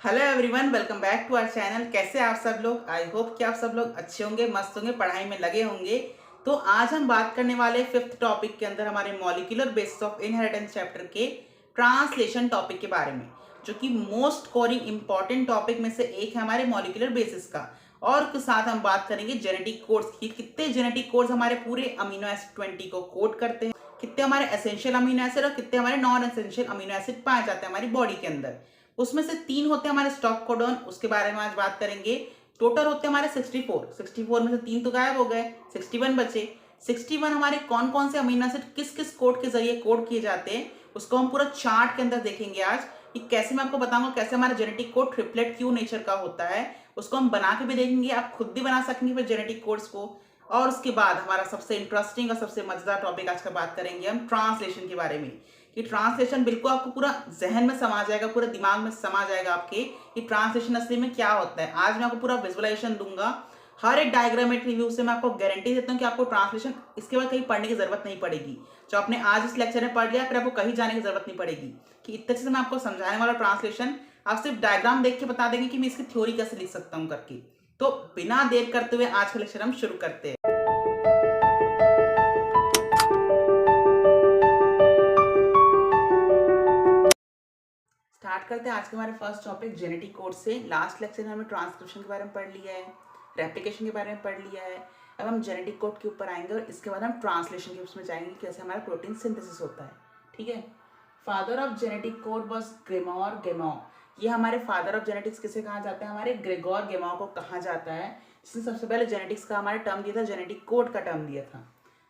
Hello everyone, welcome back to our channel. कैसे आप सब लोग? आई होप कि आप सब लोग अच्छे होंगे, मस्त होंगे, पढ़ाई में लगे होंगे। तो आज हम बात करने वाले फिफ्थ टॉपिक के अंदर हमारे molecular basis of inheritance chapter के ट्रांसलेशन टॉपिक के बारे में, जो कि मोस्ट कोरिंग इंपॉर्टेंट टॉपिक में से एक है हमारे मॉलिक्यूलर बेसिस का। और के साथ हम बात करेंगे जेनेटिक कोड्स की, कितने जेनेटिक कोड्स हमारे पूरे अमीनो एसिड 20 को कोड करते हैं, कितने हमारे एसेंशियल अमीनो एसिड और कितने हमारे नॉन एसेंशियल अमीनो एसिड पाए जाते हैं हमारी बॉडी के अंदर। उसमें से 3 होते हैं हमारे स्टॉप कोडॉन, उसके बारे में आज बात करेंगे। टोटल होते हैं हमारे 64 में से 3 तो गायब हो गए, 61 बचे। 61 हमारे कौन कौन से अमीनो एसिड किस किस कोड के जरिए कोड किए जाते हैं, उसको हम पूरा चार्ट के अंदर देखेंगे आज कि कैसे। मैं आपको बताऊंगा कैसे हमारा genetic code triplet Q nature का होता है, उसको हम बना के भी देखेंगे, आप खुद भी बना सकेंगे फिर जेनेटिक कोड्स को। और उसके बाद हमारा सबसे इंटरेस्टिंग और सबसे मजेदार टॉपिक आज का बात करेंगे हम ट्रांसलेशन के बारे में, कि ट्रांसलेशन बिल्कुल आपको पूरा जहन में समा जाएगा, पूरे दिमाग में समा जाएगा आपके कि ट्रांसलेशन असली में क्या होता है। आज मैं आपको पूरा विजुअलाइजेशन दूंगा, हर एक डायग्रामेट्री व्यू से मैं आपको गारंटी देता हूँ कि आपको ट्रांसलेशन इसके बाद कहीं पढ़ने की जरूरत नहीं पड़ेगी। जो आपने आज इस लेक्चर में पढ़ लिया फिर आपको कहीं जाने की जरूरत नहीं पड़ेगी, कि इतने से मैं आपको समझाने वाला ट्रांसलेशन आप सिर्फ डायग्राम देख के बता देंगे कि मैं इसकी थ्योरी कैसे लिख सकता हूँ करके। तो बिना देर करते हुए आज का लेक्चर हम शुरू करते हैं। स्टार्ट करते हैं आज के हमारे फर्स्ट टॉपिक जेनेटिक कोड से। लास्ट लेक्चर में हमने ट्रांसक्रिप्शन के बारे में पढ़ लिया है, रेप्लिकेशन के बारे में पढ़ लिया है। अब हम जेनेटिक कोड के ऊपर आएंगे और इसके बाद हम ट्रांसलेशन के उसमें जाएंगे, कैसे हमारा प्रोटीन सिंथेसिस होता है। ठीक है। Father of genetic code was Gregor गेमो। ये हमारे फादर ऑफ जेनेटिक्स किसे कहा जाता है? हमारे ग्रेगोर गेमो को कहा जाता है, जिसने सबसे पहले जेनेटिक्स का हमारे टर्म दिया था, जेनेटिक कोड का टर्म दिया था।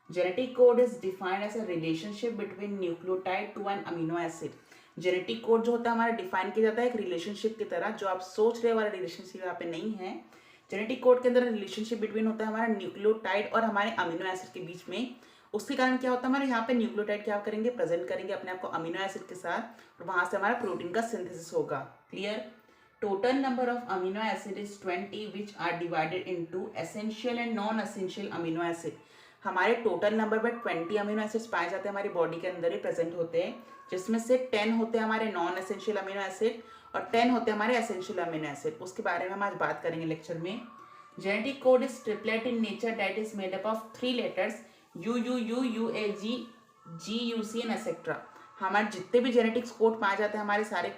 Genetic code is defined as a relationship between nucleotide to an amino acid. Genetic code जो होता है हमारा डिफाइन किया जाता है एक रिलेशनशिप की तरह, जो आप सोच रहे वाला रिलेशनशिप यहाँ पे नहीं है। जेनेटिक कोड के अंदर रिलेशनशिप बिटवीन होता है हमारा न्यूक्लियोटाइड और हमारे अमीनो एसिड के बीच में। उसके कारण क्या होता है, हमारे यहाँ पे न्यूक्लियोटाइड क्या करेंगे, प्रेजेंट करेंगे अपने आप को अमीनो एसिड के साथ, और वहां से हमारा प्रोटीन का सिंथेसिस होगा। Clear. Total number of amino acid is 20 which are divided into essential and non essential amino acid. हमारे टोटल नंबर में 20 अमीनो एसिड्स पाए जाते हैं हमारी बॉडी के अंदर ही प्रेजेंट होते हैं, जिसमें से 10 होते हैं हमारे नॉन एसेंशियल अमीनो एसिड और 10 होते हैं हमारे एसेंशियल अमीनो एसिड। उसके बारे में हम आज बात करेंगे लेक्चर में। Genetic code is triplet in nature that is made up of 3 letters U U U U A G G U C and etcetera. हमारे जितने भी जेनेटिक्स कोड पाए जाते हैं हमारे सारे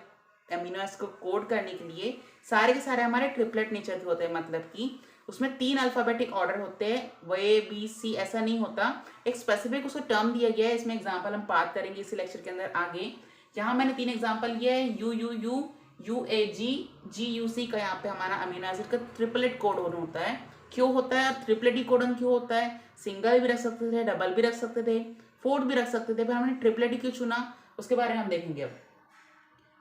अमीनो एसिड को कोड करने के लिए, सारे के सारे हमारे ट्रिपलेट नेचर के होते हैं। मतलब कि उसमें 3 अल्फाबेटिक ऑर्डर होते हैं, वो ए बी सी ऐसा नहीं होता, एक स्पेसिफिक उसको टर्म दिया गया है। इसमें एग्जांपल हम बात करेंगे इसी लेक्चर के अंदर आगे। यहाँ मैंने 3 एग्जांपल लिया है, U U U U A G G U C का। यहाँ पे हमारा अमीनो एसिड का ट्रिपलेट कोडन होता है। क्यों होता है ट्रिपलेट ही कोडन क्यों होता है? सिंगल भी रख सकते थे, डबल भी रख सकते थे, फोर्थ भी रख सकते थे, फिर हमने ट्रिपलेट ही क्यों चुना उसके बारे में हम देखेंगे। अब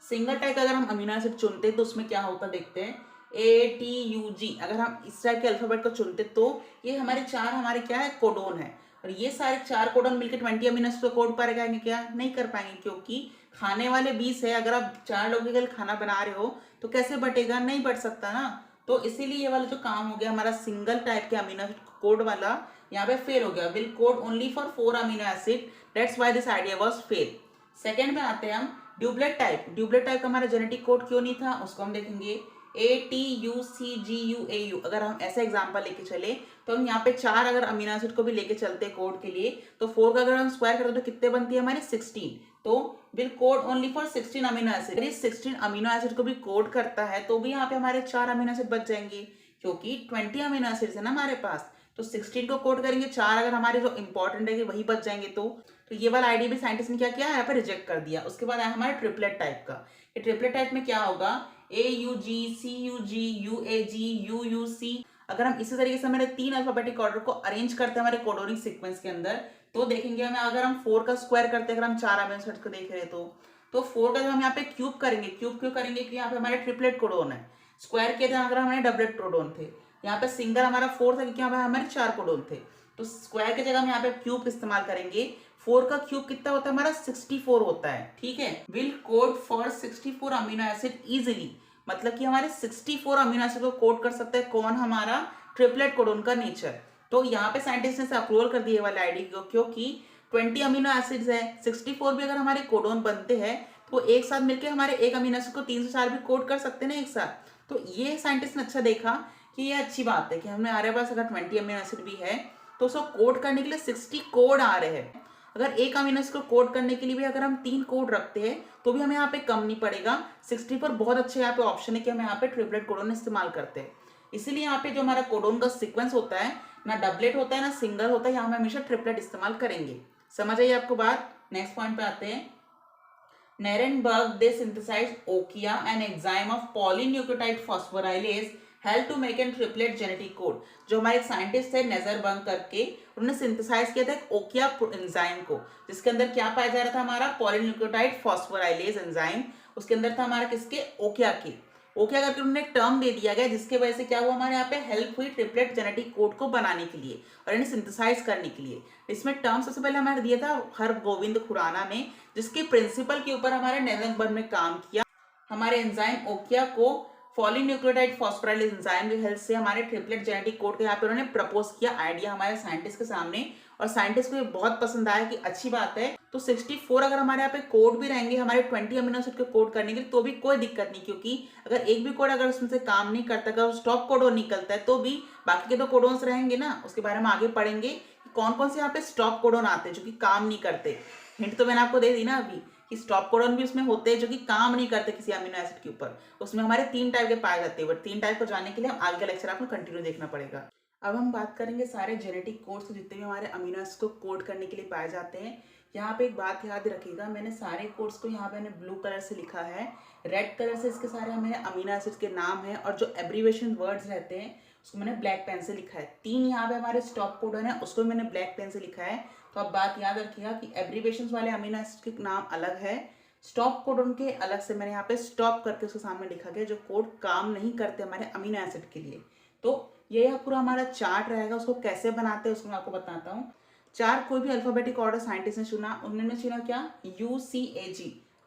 सिंगल टाइप अगर हम अमीनो एसिड चुनते तो उसमें क्या होता देखते हैं, ए टी यू जी। अगर हम इस टाइप के अल्फाबेट को चुनते तो ये हमारे 4 हमारे क्या है, कोडोन है। और ये सारे 4 कोडोन मिलकर 20 अमीनो एसिड को कोड कर पाएंगे क्या? नहीं कर पाएंगे, क्योंकि खाने वाले 20 है। अगर आप 4 लोगों के लिए खाना बना रहे हो तो कैसे बटेगा? नहीं बट सकता ना। तो इसीलिए ये वाला जो काम हो गया हमारा सिंगल टाइप के अमीनो एसिड कोड वाला, यहाँ पे फेल हो गया। Will code only for 4 amino acid, that's why this idea was fail. Second में आते हैं हम ड्यूप्लेट टाइप। ड्यूप्लेट टाइप का हमारा जेनेटिक कोड क्यों नहीं था उसको हम देखेंगे। A T U C G U A U. अगर हम ऐसा एग्जांपल लेके चले तो हम यहाँ पे 4 अगर अमीनो एसिड को भी लेके चलते कोड के लिए, तो 4 का अगर हम स्क्वायर करते तो कितने बनती है हमारी 16। तो will code only for 16 amino acid. अगर 16 अमीनो एसिड को भी कोड करता है तो भी यहाँ पे हमारे 4 अमीनो एसिड बच जाएंगे, क्योंकि 20 अमीनो एसिड है ना हमारे पास। तो 16 को कोड करेंगे, 4 अगर हमारे जो इंपॉर्टेंट है वही बच जाएंगे। तो ये वाला आइडिया भी साइंटिस्ट ने क्या किया, यहाँ पर रिजेक्ट कर दिया। उसके बाद आया हमारे ट्रिपलेट टाइप का। ये ट्रिपलेट टाइप में क्या होगा, A U G C U G U A G U U C. अगर हम इसी तरीके से हमारे 3 अल्फाबेटिक ऑर्डर को अरेंज करते हैं हमारे कोडोनिक सीक्वेंस के अंदर, तो देखेंगे हमें अगर हम 4 का स्क्वायर करते हैं, अगर हम 4 अमीनो एसिड को देख रहे तो 4 का जब हम यहाँ पे क्यूब करेंगे, क्यूब क्यों करेंगे कि यहाँ पे हमारे ट्रिपलेट कोडोन है। स्क्वायर किए थे अगर हमारे डबलेट कोडोन थे, यहाँ पे सिंगल हमारा 4 था क्योंकि यहाँ पे हमारे 4 कोडोन थे। तो स्क्वायर की जगह हम यहाँ पे क्यूब इस्तेमाल करेंगे। 4 का क्यूब कितना होता है हमारा 64 होता है। ठीक है। Will code for 64 amino acid easily. मतलब कि हमारे 64 अमीनो एसिड को कोड कर सकता है कौन, हमारा ट्रिपलेट कोडोन का नेचर। तो यहाँ पे साइंटिस्ट ने अप्रूवल कर दिए वाले आईडी को, क्योंकि 20 अमीनो एसिड्स है, 64 भी अगर हमारे कोडोन बनते हैं वो एक साथ मिलकर हमारे एक अमीनो एसिड को 3 से 4 भी कोड कर सकते हैं ना एक साथ। तो ये साइंटिस्ट ने अच्छा देखा कि ये अच्छी बात है कि हमारे पास अगर 20 अमीनो एसिड भी है तो उसको कोड करने के लिए 60 कोड आ रहे हैं। अगर एक अमीनो एसिड को कोड करने के लिए भी अगर हम 3 कोड रखते हैं तो भी हमें यहाँ पे कम नहीं पड़ेगा। 60 पर बहुत अच्छा यहाँ पे ऑप्शन है कि हम यहाँ पे ट्रिपलेट कोडोन इस्तेमाल करते हैं। इसीलिए यहाँ पे जो हमारा कोडोन का सीक्वेंस होता है ना डबलेट होता है ना सिंगल होता है, यहाँ हम हमेशा ट्रिपलेट इस्तेमाल करेंगे। समझ आइए आपको बात। नेक्स्ट पॉइंट पे आते हैं। Nirenberg, they synthesized okia, an enzyme of polynucleotide phosphorylase, help to make a triplet genetic code। जो हमारे एक साइंटिस्ट थे नेजरबर्ग करके, उन्होंने सिंथेसाइज किया था एक ओकिया एंजाइम को, जिसके अंदर क्या पाया जा रहा था हमारा पॉलीन्यूक्लियोटाइड फॉस्फोराइलेज एंजाइम। उसके अंदर था हमारा किसके, ओकिया के। ओकिया करके उन्होंने एक टर्म दे दिया गया जिसके वजह से क्या हुआ हमारे यहाँ पे हेल्प हुई ट्रिपलेट जेनेटिक कोड को बनाने के लिए और इन्हें सिंथेसाइज करने के लिए। इसमें टर्म सबसे पहले हमारे दिया था हरगोविंद खुराना ने, जिसके प्रिंसिपल के ऊपर हमारे नेजरबर्ग में काम किया। हमारे एंजाइम ओकिया को पॉलीन्यूक्लियोटाइड फॉस्फोराइलेज एंजाइम की हेल्प से हमारे ट्रिपलेट जेनेटिक कोड को यहाँ पे उन्होंने प्रपोज किया आइडिया हमारे साइंटिस्ट के सामने, और साइंटिस्ट को ये बहुत पसंद आया कि अच्छी बात है। तो 64 अगर हमारे यहाँ पे कोड भी रहेंगे हमारे 20 अमीनो एसिड के कोड करने के लिए तो भी कोई दिक्कत नहीं, क्योंकि अगर एक भी कोड अगर उसमें से काम नहीं करता, अगर स्टॉप कोडोन निकलता है तो भी बाकी के तो कोडोन्स रहेंगे ना। उसके बारे में आगे पढ़ेंगे कि कौन कौन से यहाँ पे स्टॉप कोडोन आते हैं जो कि काम नहीं करते। हिंट तो मैंने आपको दे दी ना अभी कि स्टॉप कोडोन भी उसमें होते हैं जो कि काम नहीं करते किसी अमीनो एसिड के ऊपर। उसमें हमारे 3 टाइप के पाए जाते हैं, बट 3 टाइप को जानने के लिए हम आगे का लेक्चर आपको कंटिन्यू देखना पड़ेगा। अब हम बात करेंगे सारे जेनेटिक कोड्स जितने भी हमारे अमीनो एसिड को कोड करने के लिए पाए जाते हैं। यहाँ पे एक बात याद रखिएगा, मैंने सारे कोड्स को यहाँ पे मैंने ब्लू कलर से लिखा है, रेड कलर से इसके सारे हमें अमीनो एसिड के नाम हैं, और जो एब्रीवेशन वर्ड्स रहते हैं उसको मैंने ब्लैक पेन से लिखा है। 3 यहाँ पे हमारे स्टॉप कोडन है उसको मैंने ब्लैक पेन से लिखा है। तो अब बात याद रखिएगा कि एब्रीवेशन वाले अमीनो एसिड के नाम अलग है, स्टॉप कोडन के अलग से मैंने यहाँ पे स्टॉप करके उसके सामने लिखा गया जो कोड काम नहीं करते हमारे अमीनो एसिड के लिए। तो ये पूरा हमारा चार्ट रहेगा, उसको कैसे बनाते हैं उसको मैं आपको बताता हूँ। चार्ट कोई भी अल्फाबेटिक ऑर्डर साइंटिस्ट ने चुना, उन्होंने चुना क्या, UCAG।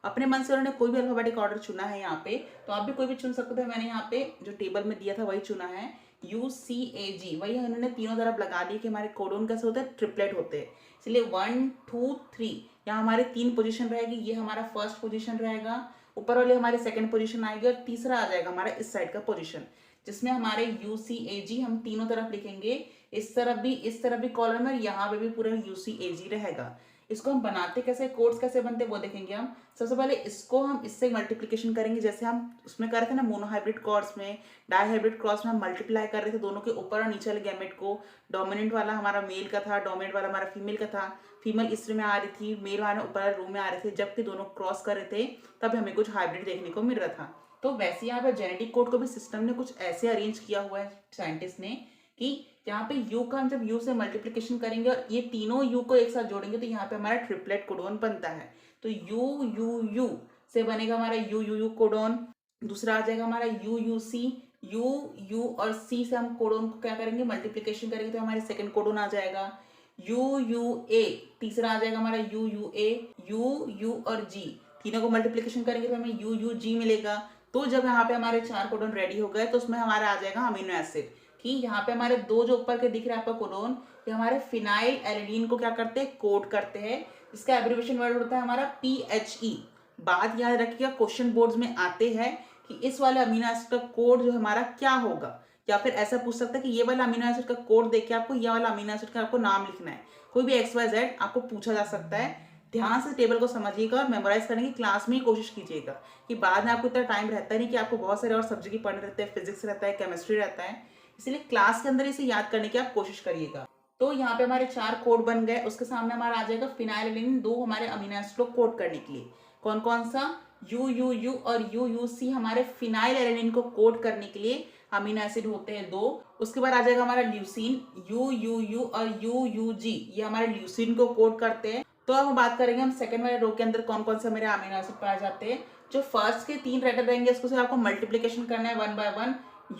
अपने मन से उन्होंने कोई भी अल्फाबेटिक ऑर्डर चुना है यहाँ पे, तो आप भी कोई भी चुन सकते थे। मैंने यहाँ पे जो टेबल में दिया था वही चुना है, UCAG। वही उन्होंने तीनों तरफ लगा दिए कि हमारे कोडोन कैसे होते हैं, ट्रिपलेट होते हैं। इसलिए 1 2 3 यहाँ हमारे 3 पोजीशन रहेगी। ये हमारा फर्स्ट पोजीशन रहेगा, ऊपर वाले हमारी सेकंड पोजीशन आएगी, और तीसरा आ जाएगा हमारा इस साइड का पोजीशन, जिसमें हमारे UCAG हम तीनों तरफ लिखेंगे। इस तरफ भी कॉलम है, यहाँ पे भी पूरा UCAG रहेगा। इसको हम बनाते कैसे, कोड्स कैसे बनते वो देखेंगे हम। सबसे पहले इसको हम इससे मल्टीप्लिकेशन करेंगे, जैसे हम उसमें कर रहे थे ना मोनोहाइब्रिड क्रॉस में, डाईहाइब्रिड क्रॉस में हम मल्टीप्लाई कर रहे थे दोनों के ऊपर और नीचे वाले गैमेट को। डोमिनेंट वाला हमारा मेल का था, डोमिनेंट वाला हमारा फीमेल का था। फीमेल इस रो में आ रही थी, मेल वाले ऊपर रो में आ रहे थे, जबकि दोनों क्रॉस कर रहे थे तब हमें कुछ हाइब्रिड देखने को मिल रहा था। तो वैसे यहाँ पे जेनेटिक कोड को भी सिस्टम ने कुछ ऐसे अरेंज किया हुआ है साइंटिस्ट ने कि यहाँ पे यू का हम जब यू से मल्टीप्लिकेशन करेंगे और ये तीनों यू को एक साथ जोड़ेंगे तो यहाँ पे हमारा ट्रिपलेट कोडोन बनता है। तो यू यू यू से बनेगा हमारा यू यू यू कोडोन। दूसरा आ जाएगा हमारा U U C, U U और सी से हम कोडोन को क्या करेंगे, मल्टीप्लिकेशन करेंगे तो हमारे सेकंड कोडोन आ जाएगा। यू यू ए, तीसरा आ जाएगा हमारा U U A. You U और जी तीनों को मल्टीप्लिकेशन करेंगे तो हमें यू यू जी मिलेगा। तो जब यहाँ पे हमारे 4 कोडोन रेडी हो गए तो उसमें हमारा आ जाएगा अमीनो एसिड, कि यहाँ पे हमारे 2 जो ऊपर के दिख रहे हैं आपका कोडोन, ये हमारे फिनाइल एलिडीन को क्या करते हैं, कोड करते हैं। इसका एब्रिविएशन वर्ड होता है हमारा PHE। बात याद रखिएगा, क्वेश्चन बोर्ड्स में आते हैं कि इस वाले अमीनो एसिड का कोड जो हमारा क्या होगा, या फिर ऐसा पूछ सकता है कि ये वाला अमीनो एसिड का कोड देख के आपको ये वाला अमीनो एसिड का आपको नाम लिखना है। कोई भी XYZ आपको पूछा जा सकता है। ध्यान से टेबल को समझिएगा और मेमोराइज करने की क्लास में ही कोशिश कीजिएगा, कि बाद में आपको इतना टाइम रहता नहीं कि आपको बहुत सारे और सब्जेक्ट ही पढ़ने रहते हैं, फिजिक्स रहता है, केमिस्ट्री रहता है, इसलिए क्लास के अंदर इसे याद करने की आप कोशिश करिएगा। तो यहाँ पे हमारे 4 कोड बन गए। उसके सामने हमारा आ जाएगा फिनाइलिन, 2 हमारे अमीनो एसिड को कोड करने के लिए। कौन कौन सा, यू यू यू और यू यू सी हमारे फिनाइल एलिनिन को कोड करने के लिए अमीनो एसिड होते हैं 2। उसके बाद आ जाएगा हमारा ल्यूसीन, यू यू यू और यू यू जी, ये हमारे ल्यूसीन को कोड करते हैं। तो अब हम बात करेंगे हम सेकंड वाले रो के अंदर कौन कौन से मेरे अमीनो एसिड पाए जाते हैं। जो फर्स्ट के 3 लेटर रहेंगे इसको से आपको मल्टीप्लिकेशन करना है 1 बाय 1।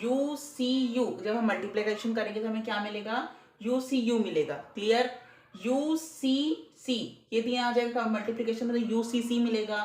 यू सी यू, जब हम मल्टीप्लिकेशन करेंगे तो हमें क्या मिलेगा, यू सी यू मिलेगा। क्लियर, यू सी सी ये 3 आ जाएगा मल्टीप्लिकेशन में तो यू सी सी मिलेगा।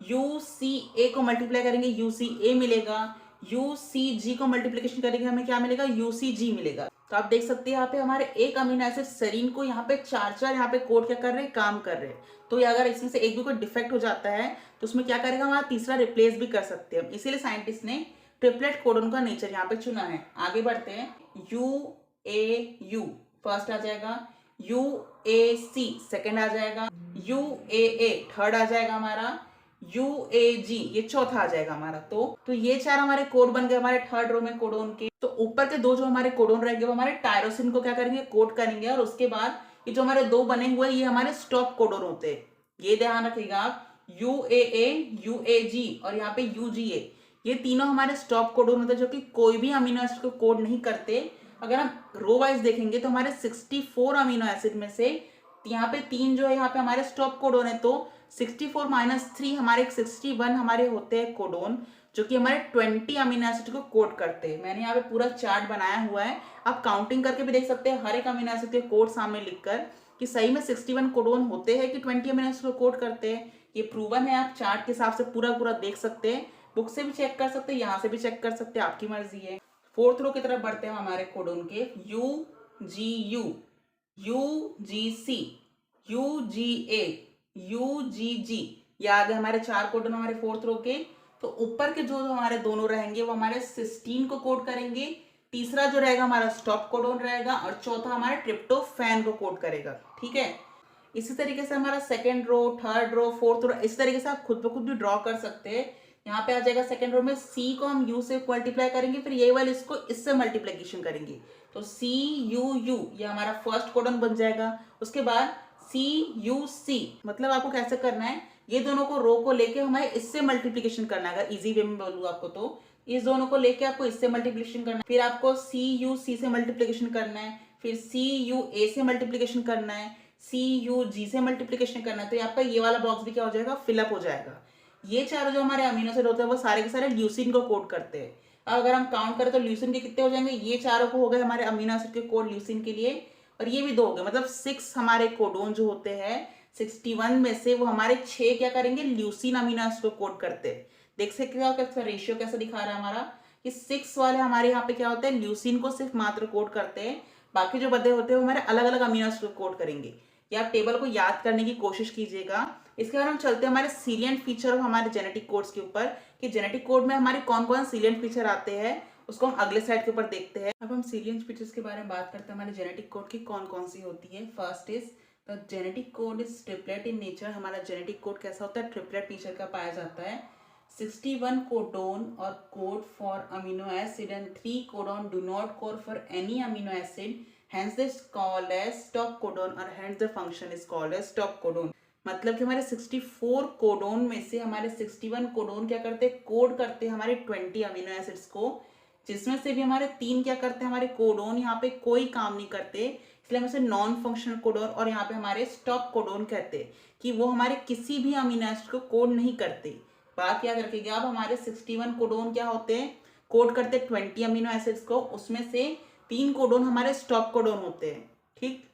यू सी ए को मल्टीप्लाई करेंगे यू सी ए मिलेगा। UCG को मल्टीप्लीकेशन करेंगे हमें क्या मिलेगा, UCG मिलेगा। तो आप देख सकते हैं यहाँ पे हमारे एक अमीनो एसिड सेरीन को यहाँ पे चार चार यहाँ पे कोड क्या कर रहे हैं, काम कर रहे हैं। तो ये अगर इसमें से एक भी कोई डिफेक्ट हो जाता है तो उसमें क्या करेगा, हमारा तीसरा रिप्लेस भी कर सकते हैं। इसीलिए साइंटिस्ट ने ट्रिपलेट कोडन का नेचर यहाँ पे चुना है। आगे बढ़ते हैं, UAU फर्स्ट आ जाएगा, UAC सेकेंड आ जाएगा, UAA थर्ड आ जाएगा हमारा, UAG ये चौथा आ जाएगा हमारा। तो ये चार हमारे कोड बन गए हमारे थर्ड रो में कोडोन के। तो ऊपर के दो जो हमारे कोडोन रहेंगे वो हमारे टायरोसिन को क्या करेंगे, कोड करेंगे। और उसके बाद ये जो हमारे दो बने हुए ये हमारे स्टॉप कोडोन होते हैं। ये ध्यान रखिएगा आप, UAA, UAG और यहाँ पे UGA ये तीनों हमारे स्टॉप कोडोन होते हैं जो कि कोई भी अमीनो एसिड को कोड नहीं करते। अगर हम रो वाइज देखेंगे तो हमारे 64 अमीनो एसिड में से यहाँ पे तीन जो है यहाँ पे हमारे स्टॉप कोडोन है। तो 64 माइनस 3 हमारे 61 हमारे होते हैं कोडोन जो कि हमारे 20 अमीनो एसिड को कोड करते हैं। मैंने यहाँ पे पूरा चार्ट बनाया हुआ है, आप काउंटिंग करके भी देख सकते हैं हर एक अमीनो एसिड के कोड सामने लिखकर कि सही में 61 कोडोन होते हैं कि 20 अमीनो एसिड को कोड करते हैं। ये प्रूवन है, आप चार्ट के हिसाब से पूरा पूरा देख सकते हैं, बुक से भी चेक कर सकते हैं, यहाँ से भी चेक कर सकते हैं, आपकी मर्जी है। फोर्थ रो की तरफ बढ़ते हैं हमारे कोडोन के, UGU, UGC, UGA, UGG ये आ गए हमारे चार कोडोन हमारे फोर्थ रो के। तो ऊपर के जो हमारे दोनों रहेंगे वो हमारे सिस्टीन को कोड करेंगे, तीसरा जो रहेगा हमारा स्टॉप कोडोन रहेगा और चौथा हमारे ट्रिप्टोफैन को कोड करेगा। ठीक है, इसी तरीके से हमारा second row, third row, fourth row इस तरीके से आप खुद ब खुद भी ड्रॉ कर सकते हैं। यहाँ पे आ जाएगा सेकेंड रो में C को हम U से मल्टीप्लाई करेंगे, फिर ये वाले इसको इससे मल्टीप्लीकेशन करेंगे तो CUU ये हमारा फर्स्ट कोडन बन जाएगा। उसके बाद CUC मतलब आपको कैसे करना है, ये दोनों को रो को लेके हमें इससे मल्टीप्लीकेशन करना है। अगर इजी वे में बोलूँ आपको तो इस दोनों को लेके आपको इससे मल्टीप्लीकेशन करना है, फिर आपको CUC से मल्टीप्लीकेशन करना है, फिर CUA से मल्टीप्लीकेशन करना है, CUG से मल्टीप्लीकेशन करना है। तो आपका ये वाला बॉक्स भी क्या हो जाएगा, फिलअप हो जाएगा। ये चारों जो हमारे अमीनो एसिड होते हैं वो सारे के सारे ल्यूसिन को कोड करते हैं। अगर हम काउंट करें तो ल्यूसिन के कितने हो जाएंगे, ये चारों को हो गए हमारे अमीनो एसिड के कोड ल्यूसिन के लिए, और ये भी दो हो गए, मतलब 6 हमारे कोडोन जो होते हैं 61 में से वो हमारे 6 क्या करेंगे, ल्यूसिन अमीनो एसिड को कोड करते हैं। देख सकते हो कैसा रेशियो कैसा दिखा रहा है हमारा, कि 6 वाले हमारे यहाँ पे क्या होते हैं, ल्यूसिन को सिर्फ मात्र कोड करते हैं, बाकी जो बदले होते हैं वो हमारे अलग अलग अमीनो एसिड को कोड करेंगे। ये आप टेबल को याद करने की कोशिश कीजिएगा। इसके बाद हम चलते हैं हमारे सीलिएंट फीचर हमारे जेनेटिक कोड्स के ऊपर, कि जेनेटिक कोड में हमारे कौन कौन सीलिएंट फीचर आते हैं, उसको हम अगले स्लाइड के ऊपर देखते हैं। अब हम सीलिएंट फीचर्स के बारे में बात करते हैं, हमारे जेनेटिक कोड की कौन कौन सी होती है। First is the genetic code is triplet in nature. हमारा जेनेटिक कोड कैसा होता है, ट्रिपलेट नेचर का पाया जाता है। 61 कोडोन और code for amino acid and 3 codon do not code for any amino acid, hence this called as stop codon और hence the function is called as stop codon। मतलब कि हमारे 64 कोडोन में से हमारे 61 कोडोन क्या करते हैं, कोड करते हैं हमारे 20 अमीनो एसिड्स को, जिसमें से भी हमारे 3 क्या करते हैं, हमारे कोडोन यहाँ पे कोई काम नहीं करते, इसलिए हम इसे नॉन फंक्शनल कोडोन और यहाँ पे हमारे स्टॉप कोडोन कहते हैं कि वो हमारे किसी भी अमीनो एसिड को कोड नहीं करते। बात याद रखिएगा आप, हमारे 61 कोडोन क्या होते हैं, कोड करते 20 अमीनो एसिड्स को, उसमें से 3 कोडोन हमारे स्टॉप कोडोन होते हैं। ठीक,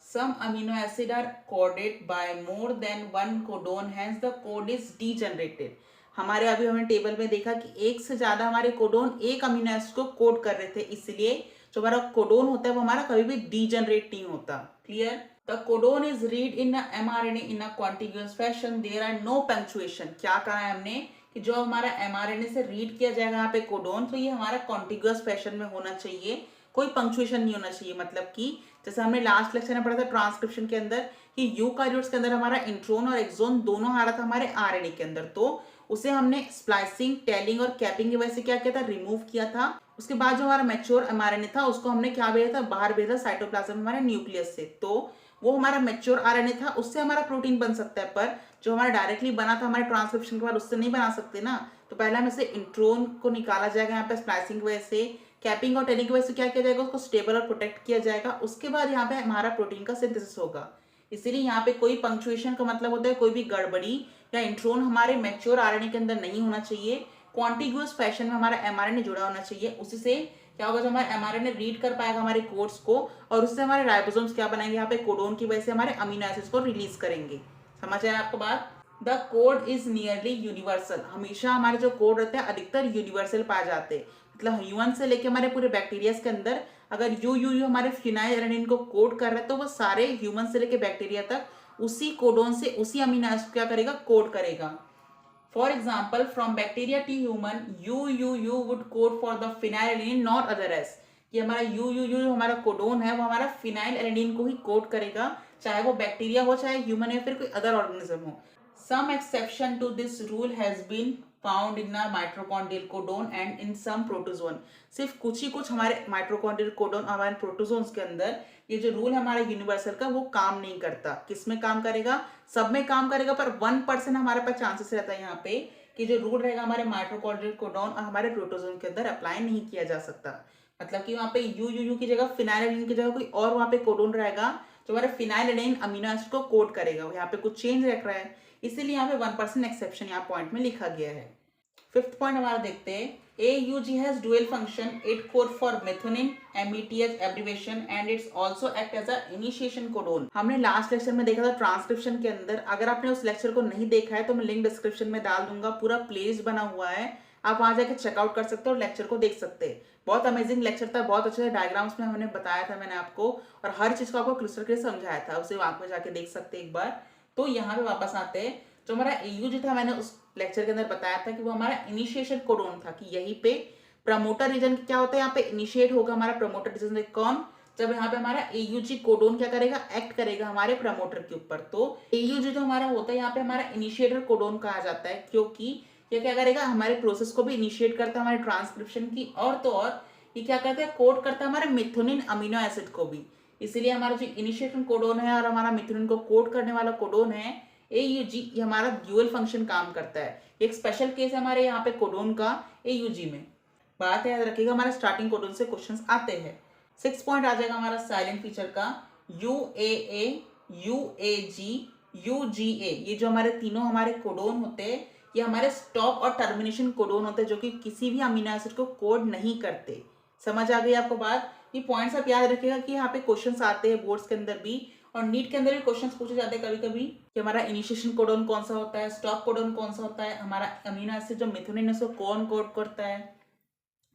some amino acid are coded by more than one codon, hence the code is degenerated। हमारे अभी हमने टेबल में देखा कि एक से ज्यादा हमारे कोडोन एक अमीनो एसिड को कोड कर रहे थे, इसलिए जो हमारा कोडोन होता है वो हमारा कभी भी डीजनरेट नहीं होता। Clear, the codon is read in mRNA in a contiguous fashion, there are no punctuation. क्या कहा है हमने कि जो हमारा mRNA से रीड किया जाएगा यहाँ पे कोडोन, तो ये हमारा कॉन्टिग्यूअस फैशन में होना चाहिए, कोई पंक्चुएशन नहीं होना चाहिए। मतलब कि जैसे हमने लास्ट लेक्चर में पढ़ा था ट्रांसक्रिप्शन के अंदर कि यूकार्योट्स के अंदर हमारा इंट्रोन और एक्सोन दोनों आ रहा था हमारे आरएनए के अंदर, तो उसे हमने स्प्लाइसिंग, टेलिंग और कैपिंग की वजह से क्या किया था, रिमूव किया था। उसके बाद जो हमारा मैच्योर एमआरएनए था उसको हमने क्या भेजा था, बाहर भेजा साइटोप्लाज्म हमारे न्यूक्लियस से, तो वो हमारा मैच्योर आरएनए था, उससे हमारा प्रोटीन बन सकता है। पर जो हमारा डायरेक्टली बना था हमारे ट्रांसक्रिप्शन के बाद उससे नहीं बना सकते ना, तो पहले हम इसे इंट्रोन को निकाला जाएगा यहाँ पे स्प्लाइसिंग की वजह से, कैपिंग और टेलिंग की वजह से क्या किया जाएगा, उसको स्टेबल और प्रोटेक्ट किया जाएगा। उसके बाद यहाँ पे हमारा प्रोटीन का सिंथेसिस होगा। इसीलिए यहाँ पे कोई पंक्चुएशन का मतलब होता है कोई भी गड़बड़ी या इंट्रोन हमारे मैच्योर आरएनए के अंदर नहीं होना चाहिए, कॉन्टिग्यूअस फैशन में हमारा एमआरएनए जुड़ा होना चाहिए। उसी से क्या होगा, जो हमारा एमआरएनए रीड कर पाएगा हमारे कोड्स को, और उससे हमारे राइबोसोम्स क्या बनाएंगे, यहाँ पे कोडोन की वजह से हमारे अमीनो एसिड्स को रिलीज करेंगे। समझ आया आपको बात। The code is nearly universal, हमेशा हमारे जो कोड रहते हैं अधिकतर यूनिवर्सल पाए जाते हैं, मतलब ह्यूमन से लेके हमारे पूरे बैक्टीरियाज के अंदर अगर यू हमारे फिनाइल एलानिन को कोड कर रहा है तो वो सारे ह्यूमन से लेके बैक्टीरिया तक उसी कोडोन से उसी अमीनो एसिड क्या करेगा, कोड करेगा। For example from bacteria to human you would code for the phenylalanine not others, कि हमारा यू हमारा कोडोन है वो हमारा फिनाइल एलानिन को ही कोड करेगा, चाहे वो बैक्टीरिया हो चाहे ह्यूमन या फिर कोई अदर ऑर्गेनिज्म हो। Some exception to this rule has been found in our mitochondrial codon and in some protozoan। सिर्फ कुछ ही कुछ हमारे माइट्रोकॉन्ड्रियल कोडोन और हमारे प्रोटोजोन्स के अंदर ये जो रूल है हमारे यूनिवर्सल का वो काम नहीं करता। किस में काम करेगा, सब में काम करेगा, पर 1% हमारे पास चांसेस रहता है यहाँ पे कि जो रूल रहेगा हमारे माइट्रोकॉन्ड्रियल कोडोन और हमारे प्रोटोजोन के अंदर अप्लाई नहीं किया जा सकता। मतलब कि वहाँ पे यू की जगह फिनाइल की जगह कोई और वहाँ पे कोडोन रहेगा जो हमारे फिनाइल अमीनो एसिड को कोड करेगा। यहाँ पे कुछ चेंज रख रहा है, इसीलिए यहाँ पे 1% एक्सेप्शन यहाँ पॉइंट में लिखा गया है। फिफ्थ पॉइंट हमारा देखते हैं, AUG has dual function, it code for methionine METH abbreviation and it's also act as a initiation codon. हमने लास्ट लेक्चर में देखा था ट्रांसक्रिप्शन के अंदर, अगर आपने उस लेक्चर को नहीं देखा है तो मैं लिंक डिस्क्रिप्शन में डाल दूंगा, पूरा प्लेलिस्ट बना हुआ है, आप वहां जाके चेकआउट कर सकते हो और लेक्चर को देख सकते हैं। बहुत अमेजिंग लेक्चर था, बहुत अच्छे डायग्राम्स में हमने बताया था मैंने आपको, और हर चीज को आपको क्लियर करके समझाया था, उसे वहां पे जाके देख सकते हैं एक बार। तो यहाँ पे वापस आते हैं, जो हमारा AUG था मैंने उस लेक्चर के अंदर बताया था कि वो हमारा इनिशिएशन कोडोन था, कि यहीं पे प्रमोटर रीजन क्या होता है, यहाँ पे इनिशिएट होगा हमारा प्रमोटर रीजन से कौन, जब यहाँ पे हमारा AUG कोडोन क्या करेगा, एक्ट करेगा हमारे प्रमोटर के ऊपर। तो AUG जो हमारा होता है यहाँ पे हमारा इनिशिएटर कोडोन कहा जाता है, क्योंकि ये क्या करेगा, हमारे प्रोसेस को भी इनिशिएट करता है हमारे ट्रांसक्रिप्शन की, और तो और ये क्या करता है, कोड करता है हमारे मिथोनिन अमीनो एसिड को भी। इसीलिए हमारा जो इनिशिएशन कोडोन है और हमारा मिथोनिन को कोड करने वाला कोडोन है AUG, ये हमारा ड्यूअल फंक्शन काम करता है। एक स्पेशल केस है हमारे यहाँ पे कोडोन का AUG में। बात याद रखिएगा, हमारे स्टार्टिंग कोडोन से क्वेश्चंस आते हैं। 6 पॉइंट आ जाएगा हमारा साइलेंट फीचर का, UAA, UAG, UGA, ये जो हमारे तीनों हमारे कोडोन होते हैं ये हमारे स्टॉप और टर्मिनेशन कोडोन होते हैं, जो कि किसी भी अमीनो एसिड को कोड नहीं करते। समझ आ गई आपको बात? ये पॉइंट्स आप याद रखिएगा कि यहाँ पे क्वेश्चंस आते हैं बोर्ड्स के अंदर भी, और नीट के अंदर भी क्वेश्चंस पूछे जाते हैं कभी कभी कि हमारा इनिशिएशन कोडोन कौन सा होता है, स्टॉप कोडोन कौन सा होता है, हमारा अमीनो एसिड जो मिथोनिन है उसको कौन कोड करता है,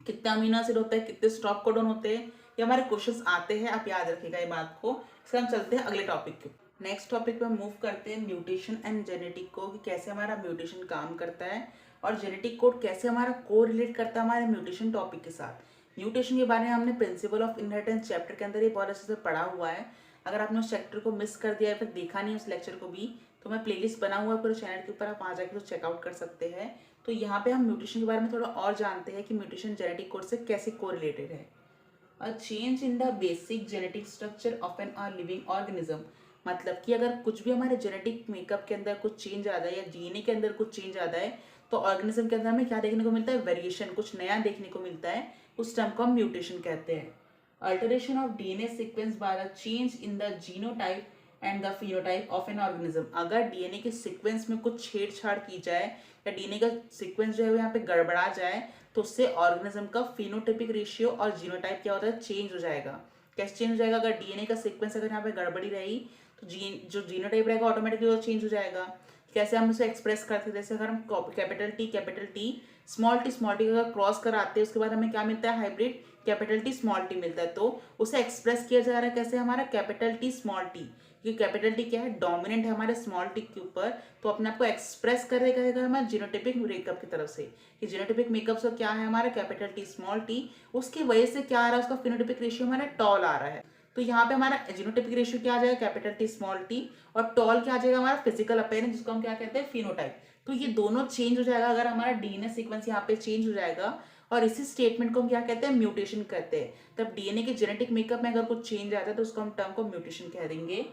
कितना अमीनो एसिड होता है, कितने स्टॉप कोडोन होते हैं, ये हमारे क्वेश्चंस आते हैं, आप याद रखिएगा ये बात को। इससे हम चलते हैं अगले टॉपिक के। नेक्स्ट टॉपिक पे हम मूव करते हैं म्यूटेशन एंड जेनेटिक को, कि कैसे हमारा म्यूटेशन काम करता है और जेनेटिक कोड कैसे हमारा को रिलेट करता है हमारे म्यूटेशन टॉपिक के साथ। म्यूटेशन के बारे में हमने प्रिंसिपल ऑफ इनहेरिटेंस चैप्टर के अंदर ये बहुत अच्छे से पढ़ा हुआ है। अगर आपने उस चैप्टर को मिस कर दिया या फिर देखा नहीं उस लेक्चर को भी, तो मैं प्लेलिस्ट बना हुआ है पूरे चैनल के ऊपर, आप वहाँ जाकर तो चेकआउट कर सकते हैं। तो यहाँ पे हम म्यूटेशन के बारे में थोड़ा और जानते हैं कि म्यूटेशन जेनेटिक कोड से कैसे कोरिलेटेड है। A change in the basic genetic structure of an living organism, मतलब कि अगर कुछ भी हमारे जेनेटिक मेकअप के अंदर कुछ चेंज आता है या DNA के अंदर कुछ चेंज आता है, तो ऑर्गेनिज्म के अंदर हमें क्या देखने को मिलता है, वेरिएशन, कुछ नया देखने को मिलता है, उस टर्म को हम म्यूटेशन कहते हैं। Alteration of DNA sequence by the change in the genotype and the phenotype of an organism, अगर DNA के सीक्वेंस में कुछ छेड़छाड़ की जाए या DNA का सीक्वेंस जो है यहाँ पे गड़बड़ा जाए, तो उससे ऑर्गेनिज्म का फिनोटाइपिक रेशियो और जीनोटाइप क्या होता है, चेंज हो जाएगा। कैसे चेंज हो जाएगा, अगर DNA का सीक्वेंस अगर यहाँ पे गड़बड़ी रही तो जो जीनोटाइप रहेगा ऑटोमेटिकली वो चेंज हो जाएगा। कैसे हम उसे एक्सप्रेस करते हैं, जैसे अगर हम कैपिटल टी स्मॉल टी अगर क्रॉस कराते हैं उसके बाद हमें क्या मिलता है, hybrid capital T small T मिलता है। तो उसे एक्सप्रेस किया जा रहा है कैसे, हमारा कैपिटल टी स्मॉल टी, क्योंकि कैपिटल टी क्या है, डोमिनेंट है हमारे स्मॉल टी के ऊपर, तो अपने आप को एक्सप्रेस करेगा हमारे जीनोटाइपिक मेकअप की तरफ से, कि जीनोटाइपिक मेकअप से क्या है हमारा कैपिटल टी स्मॉल टी, उसकी वजह से क्या आ रहा है, उसका फिनोटाइपिक रेशियो हमारा टॉल आ रहा है। तो यहाँ पे हमारा जीनोटाइपिक रेशियो क्या आ जाएगा, कैपिटल टी स्मॉल टी, और टॉल क्या आ जाएगा, हमारा फिजिकल अपीयरेंस, जिसको हम क्या कहते हैं, फिनोटाइप। तो ये दोनों चेंज हो जाएगा अगर हमारा DNA सीक्वेंस यहाँ पे चेंज हो जाएगा, और इसी स्टेटमेंट को हम क्या कहते हैं, म्यूटेशन कहते हैं। तब DNA के जेनेटिक मेकअप में अगर कुछ चेंज आता है तो उसको हम टर्म को म्यूटेशन कह देंगे।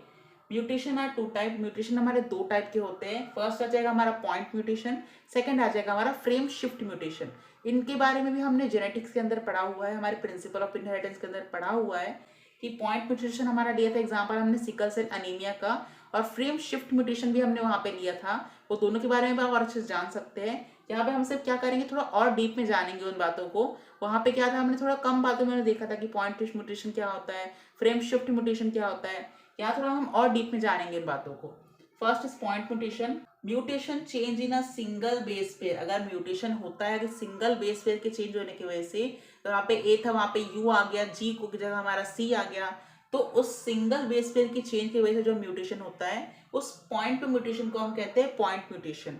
म्यूटेशन आर 2 टाइप, म्यूटेशन हमारे 2 टाइप के होते हैं। फर्स्ट आ जाएगा हमारा पॉइंट म्यूटेशन, सेकंड आ जाएगा हमारा फ्रेम शिफ्ट म्यूटेशन। इनके बारे में भी हमने जेनेटिक्स के अंदर पढ़ा हुआ है, हमारे प्रिंसिपल ऑफ इनहेरिटेंस के अंदर पढ़ा हुआ है कि पॉइंट म्यूटेशन हमारा लिया था एग्जाम्पल हमने सिकल सेल अनीमिया का, और फ्रेम शिफ्ट म्यूटेशन भी हमने वहाँ पे लिया था। वो दोनों के बारे में भी आप और अच्छे से जान सकते हैं। यहाँ पे हम सिर्फ क्या करेंगे, थोड़ा और डीप में जानेंगे उन बातों को। वहाँ पे क्या था, हमने थोड़ा कम बातों में देखा था कि पॉइंट म्यूटेशन क्या होता है, फ्रेम शिफ्ट म्यूटेशन क्या होता है। यहाँ थोड़ा हम और डीप में जानेंगे इन बातों को। First is point mutation. Mutation change in a single base pair. अगर म्यूटेशन होता है कि सिंगल बेस पेयर के चेंज होने की वजह से, तो वहाँ पे ए था, वहाँ पे यू आ गया, जी को की जगह हमारा सी आ गया, तो उस सिंगल बेस पेयर की चेंज की वजह से जो म्यूटेशन होता है उस पॉइंट पे म्यूटेशन को हम कहते हैं पॉइंट म्यूटेशन।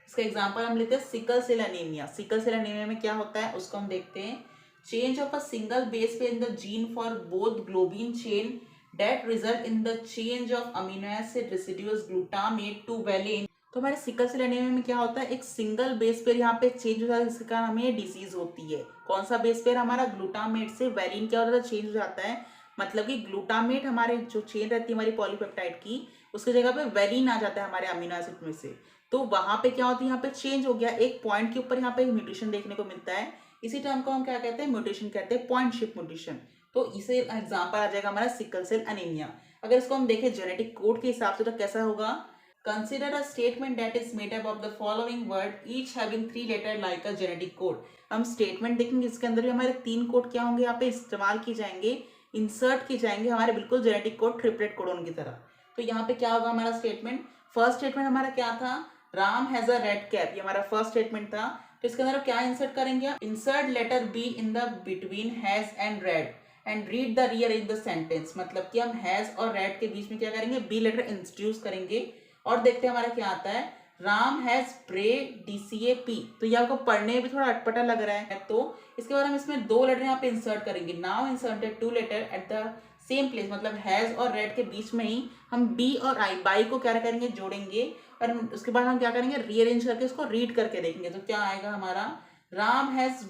इसका एग्जांपल हम लेते हैं sickle cell anaemia. Sickle cell anaemia में क्या होता है उसको हम देखते हैं। Change of a single base pair in the gene for both globin chain that result in the change of amino acid residues glutamate to valine। तो हमारे सिकल सेल एनीमिया में क्या होता है, एक सिंगल बेस पेयर यहाँ पे change हो जाता है, जिसके कारण हमें डिजीज होती है। कौन सा बेस पेयर हमारा, ग्लूटामेट से वैलिन क्या होता है, चेंज हो जाता है। मतलब कि ग्लूटामेट हमारे जो चेन रहती है हमारी पॉलीपेप्टाइड की, उसकी जगह पे वैलिन आ जाता है हमारे अमीनो एसिड में से। तो वहां पे क्या होती है, यहाँ पे चेंज हो गया, एक पॉइंट के ऊपर यहाँ पे म्यूटेशन देखने को मिलता है। इसी टर्म को हम क्या कहते हैं, म्यूटेशन कहते हैं, पॉइंट शिफ्ट म्यूटेशन। तो इसे एग्जांपल आ जाएगा हमारा सिकल सेल एनीमिया। अगर इसको हम देखें जेनेटिक कोड के हिसाब से तो कैसा होगा, consider a statement that is made up of the following word each having 3 letter like a genetic code. हम स्टेटमेंट देखेंगे, इसके अंदर भी हमारे 3 कोड क्या होंगे, यहाँ पे इस्तेमाल किए जाएंगे, इंसर्ट किए जाएंगे हमारे बिल्कुल जेनेटिक कोड ट्रिपलेट कोडोन की तरह। तो यहाँ पे क्या होगा हमारा स्टेटमेंट, फर्स्ट स्टेटमेंट हमारा क्या था, Ram has a red cap, ये हमारा फर्स्ट स्टेटमेंट था। तो इसके अंदर क्या इंसर्ट करेंगे, insert letter B in the between has and red and read the rearrange the sentence. मतलब कि हम हैज और रेड के बीच में क्या करेंगे, बी लेटर इंट्रोड्यूस करेंगे और देखते हैं हमारा क्या आता है, राम हैज प्रे DCAP। तो ये आपको पढ़ने में भी थोड़ा अटपटा लग रहा है, तो इसके बाद हम इसमें 2 लेटर यहाँ पे इंसर्ट करेंगे। Now inserted 2 letter at the same place, मतलब हैज और रेड के बीच में ही हम बी और आई, बाई को क्या करेंगे, जोड़ेंगे। और उसके बाद हम क्या करेंगे, रीअरेंज करके उसको रीड करके देखेंगे। तो क्या आएगा हमारा, राम हैज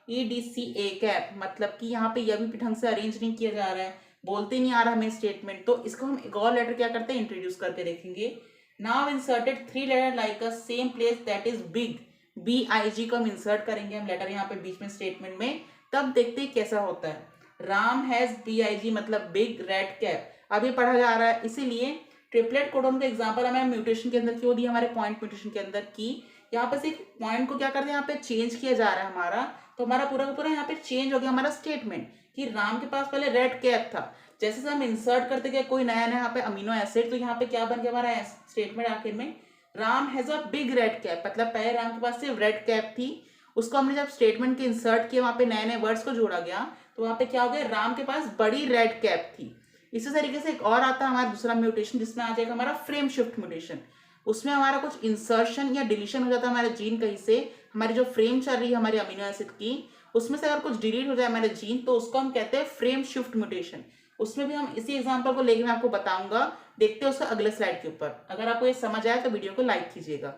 BIREDCA कैप। मतलब कि यहाँ पे यह भी ढंग से अरेंज नहीं किया जा रहा है, बोलते नहीं आ रहा हमें स्टेटमेंट। तो इसको हम एक और लेटर क्या करते हैं, इंट्रोड्यूस करके देखेंगे। Now inserted 3 letter like a same place that is big, BIG को हम इंसर्ट करेंगे हम लेटर यहाँ पे बीच में स्टेटमेंट में। तब देखते हैं कैसा होता है, राम हैज BIG मतलब बिग रेड कैप। अभी पढ़ा जा रहा है, इसीलिए ट्रिपलेट कोडोन का एग्जांपल हमें म्यूटेशन के अंदर क्यों दिया, हमारे पॉइंट म्यूटेशन के अंदर की यहाँ पे से पॉइंट को क्या करते हैं, यहाँ पे चेंज किया जा रहा है हमारा। तो हमारा पूरा का पूरा यहाँ पे चेंज हो गया हमारा स्टेटमेंट कि राम के पास पहले रेड कैप था। जैसे हम इंसर्ट करते गए कोई नया नया यहाँ पे अमीनो एसिड, तो यहाँ पे क्या बन गया हमारा स्टेटमेंट आखिर में, Ram has a big red cap. मतलब पहले राम के पास सिर्फ रेड कैप थी, उसको हमने जब स्टेटमेंट के इंसर्ट किया, वहां पे नए नए वर्ड्स को जोड़ा गया, तो वहां पे क्या हो गया, राम के पास बड़ी रेड कैप थी। इसी तरीके से एक और आता है हमारा दूसरा म्यूटेशन, जिसमें आ जाएगा हमारा फ्रेम शिफ्ट म्यूटेशन। उसमें हमारा कुछ इंसर्शन या डिलीशन हो जाता है हमारे जीन कहीं से, हमारी जो फ्रेम चल रही है हमारे अमीनो एसिड की, उसमें से अगर कुछ डिलीट हो जाए हमारे जीन, तो उसको हम कहते हैं फ्रेम शिफ्ट म्यूटेशन। उसमें भी हम इसी एग्जांपल को लेके मैं आपको बताऊंगा, देखते हैं उसका अगले स्लाइड के ऊपर। अगर आपको ये समझ आए तो वीडियो को लाइक कीजिएगा।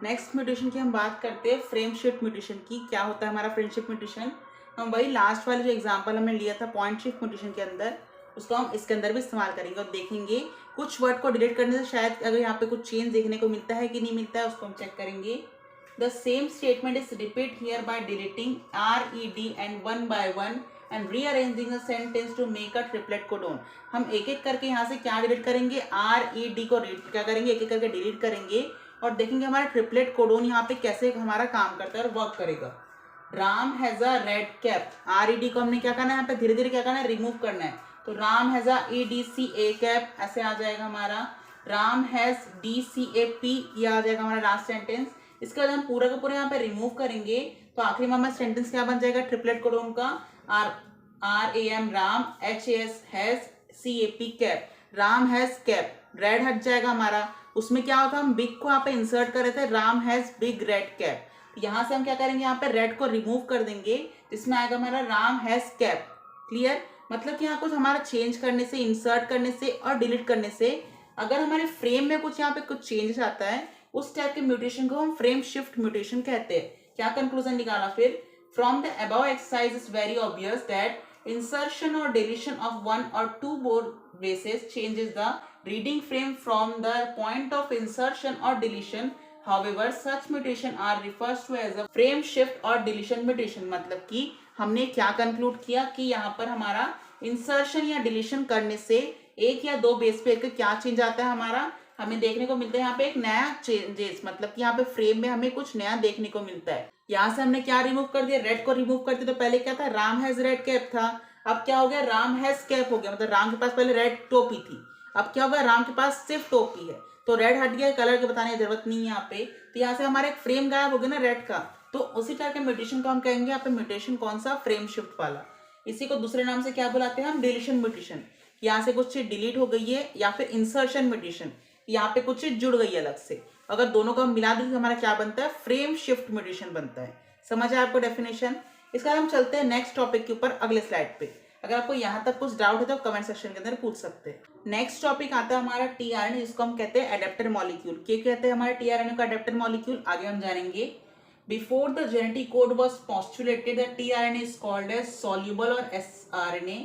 नेक्स्ट म्यूटेशन की हम बात करते हैं फ्रेम शिफ्ट म्यूटेशन की। क्या होता है हमारा फ्रेम शिफ्ट म्यूटेशन, हम वही लास्ट वाले जो एग्जांपल हमने लिया था पॉइंट शिफ्ट म्यूटेशन के अंदर, उसको हम इसके अंदर भी इस्तेमाल करेंगे और देखेंगे कुछ वर्ड को डिलीट करने से शायद अगर यहाँ पे कुछ चेंज देखने को मिलता है कि नहीं मिलता है, उसको हम चेक करेंगे। The same statement is repeat here by deleting RED and 1 by 1 and rearranging a sentence to make a triplet codon. हम एक एक करके यहाँ से क्या डिलीट करेंगे, RED को क्या करेंगे, एक एक करके डिलीट करेंगे और देखेंगे हमारा ट्रिपलेट कोडोन यहाँ पे कैसे हमारा काम करता है और वर्क करेगा। Ram has a red cap, RED को हमने क्या करना है, यहाँ पे धीरे धीरे क्या करना है, रिमूव करना है। तो Ram has a EDCA cap, ऐसे आ जाएगा हमारा। राम हैज DCAP, ये आ जाएगा हमारा लास्ट सेंटेंस। इसके बाद हम पूरा का पूरा यहाँ पे रिमूव करेंगे, तो आखिरी में हमारा सेंटेंस क्या बन जाएगा, ट्रिपलेट कोडोन का, RAM Ram, HAS has, CAP cap. Ram has cap, red हट जाएगा हमारा, उसमें क्या होता है, हम बिग को यहाँ पे इंसर्ट कर रहे थे, Ram has big red cap. यहाँ से हम क्या करेंगे, यहाँ पे रेड को रिमूव कर देंगे, जिसमें आएगा हमारा राम हैज कैप। क्लियर, मतलब कि यहाँ कुछ हमारा चेंज करने से, इंसर्ट करने से और डिलीट करने से अगर हमारे फ्रेम में कुछ यहाँ पे कुछ चेंज आता है, उस टाइप के म्यूटेशन को हम फ्रेम शिफ्ट म्यूटेशन कहते हैं। क्या कंक्लूजन निकाला फिर, from the above exercise is very obvious that insertion or deletion of one or two more bases changes the reading frame from the point of insertion or deletion. However, such mutation are refers to as a frame shift or deletion mutation। मतलब कि हमने क्या conclude किया कि यहाँ पर हमारा insertion या डिलीशन करने से एक या दो बेस पेयर का क्या चेंज आता है, हमारा हमें देखने को मिलता है यहाँ पे एक नया चेंजेस। मतलब कि यहाँ पे फ्रेम में हमें कुछ नया देखने को मिलता है। यहाँ से हमने क्या रिमूव कर दिया, रेड को रिमूव कर दिया। तो पहले क्या था, राम हैज रेड कैप था, अब क्या हो गया, राम हैज कैप हो गया। मतलब राम के पास पहले रेड टोपी थी, अब क्या होगा, राम के पास सिर्फ टोपी है, तो रेड हट गया, कलर के बताने की जरूरत नहीं है यहाँ पे। तो यहाँ से हमारा एक फ्रेम गायब हो गया ना रेड का, तो उसी तरह के म्यूटेशन को हम कहेंगे यहाँ पे म्यूटेशन कौन सा, फ्रेम शिफ्ट वाला। इसी को दूसरे नाम से क्या बुलाते हैं हम, डिलीशन म्यूटेशन। यहाँ से कुछ चीज डिलीट हो गई है, या फिर इंसर्शन म्यूटेशन, यहाँ पे कुछ चीज जुड़ गई है अलग से। अगर दोनों को हम मिला दें तो हमारा क्या बनता है, फ्रेम शिफ्ट म्यूटेशन बनता है। समझ आया आपको डेफिनेशन। इसका हम चलते हैं नेक्स्ट टॉपिक के ऊपर अगले स्लाइड पे। अगर आपको यहाँ तक कुछ डाउट है तो कमेंट सेक्शन के अंदर पूछ सकते हैं। नेक्स्ट टॉपिक आता है हमारा टीआरएनए, जिसको हम कहते हैं एडेप्टर मॉलिक्यूल। क्या कहते हैं हमारे टीआरएनए का एडेप्टर मॉलिक्यूल, आगे हम जानेंगे। Before the genetic code was postulated that tRNA is called as soluble और sRNA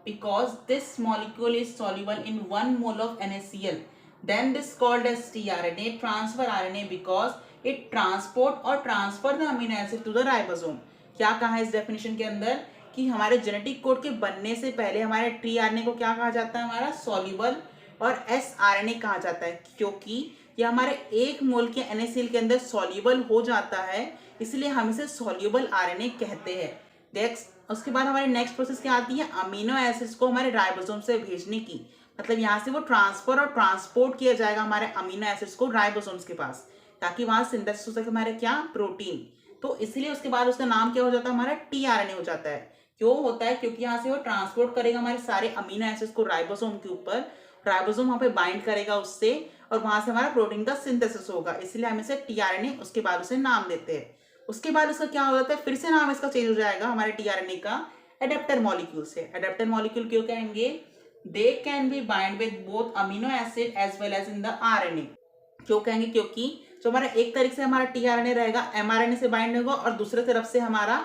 because this molecule is soluble in 1 mole of NaCl. Then this called as tRNA, transfer RNA, because it transport or transfer the amino acid to the ribosome. क्या कहा है इस definition के अंदर कि हमारे genetic code के बनने से पहले हमारे टीआरएनए को क्या कहा जाता है, हमारा सॉल्युबल और एसआरएनए कहा जाता है, क्योंकि ये हमारे 1 मोल के NaCl के अंदर सॉल्युबल हो जाता है, इसलिए हम इसे सॉल्युबल आरएनए कहते हैं। नेक्स्ट, उसके बाद हमारी नेक्स्ट प्रोसेस क्या आती है, अमीनो एसिड्स को हमारे राइबोसोम से भेजने की। मतलब यहाँ से वो ट्रांसफर और ट्रांसपोर्ट किया जाएगा हमारे अमीनो एसिड्स को राइबोसोम्स के पास, ताकि वहां सिंथेसिस हो सके हमारे क्या, प्रोटीन। तो इसलिए उसके बाद उसका नाम क्या हो जाता है, हमारा टीआरएनए हो जाता है। क्यों होता है, क्योंकि यहाँ से वो ट्रांसपोर्ट करेगा हमारे सारे अमीनो एसिड्स को राइबोसोम के ऊपर, राइबोसोम वहां पे बाइंड करेगा उससे, और वहां से हमारा प्रोटीन का सिंथेसिस होगा, इसलिए हम इसे टीआरएनए उसके बाद उसे नाम देते हैं। उसके बाद उसका क्या हो जाता है, फिर से नाम इसका चेंज हो जाएगा हमारे टीआरएनए का एडेप्टर मॉलिक्यूल से। एडेप्टर मॉलिक्यूल क्यों कहेंगे, they can be bind with both amino acid as well as in the RNA. क्यों कहेंगे, क्योंकि जो हमारा एक तरीके से हमारा टीआरएनए रहेगा एमआरएनए से बाइंड होगा, और दूसरे तरफ से हमारा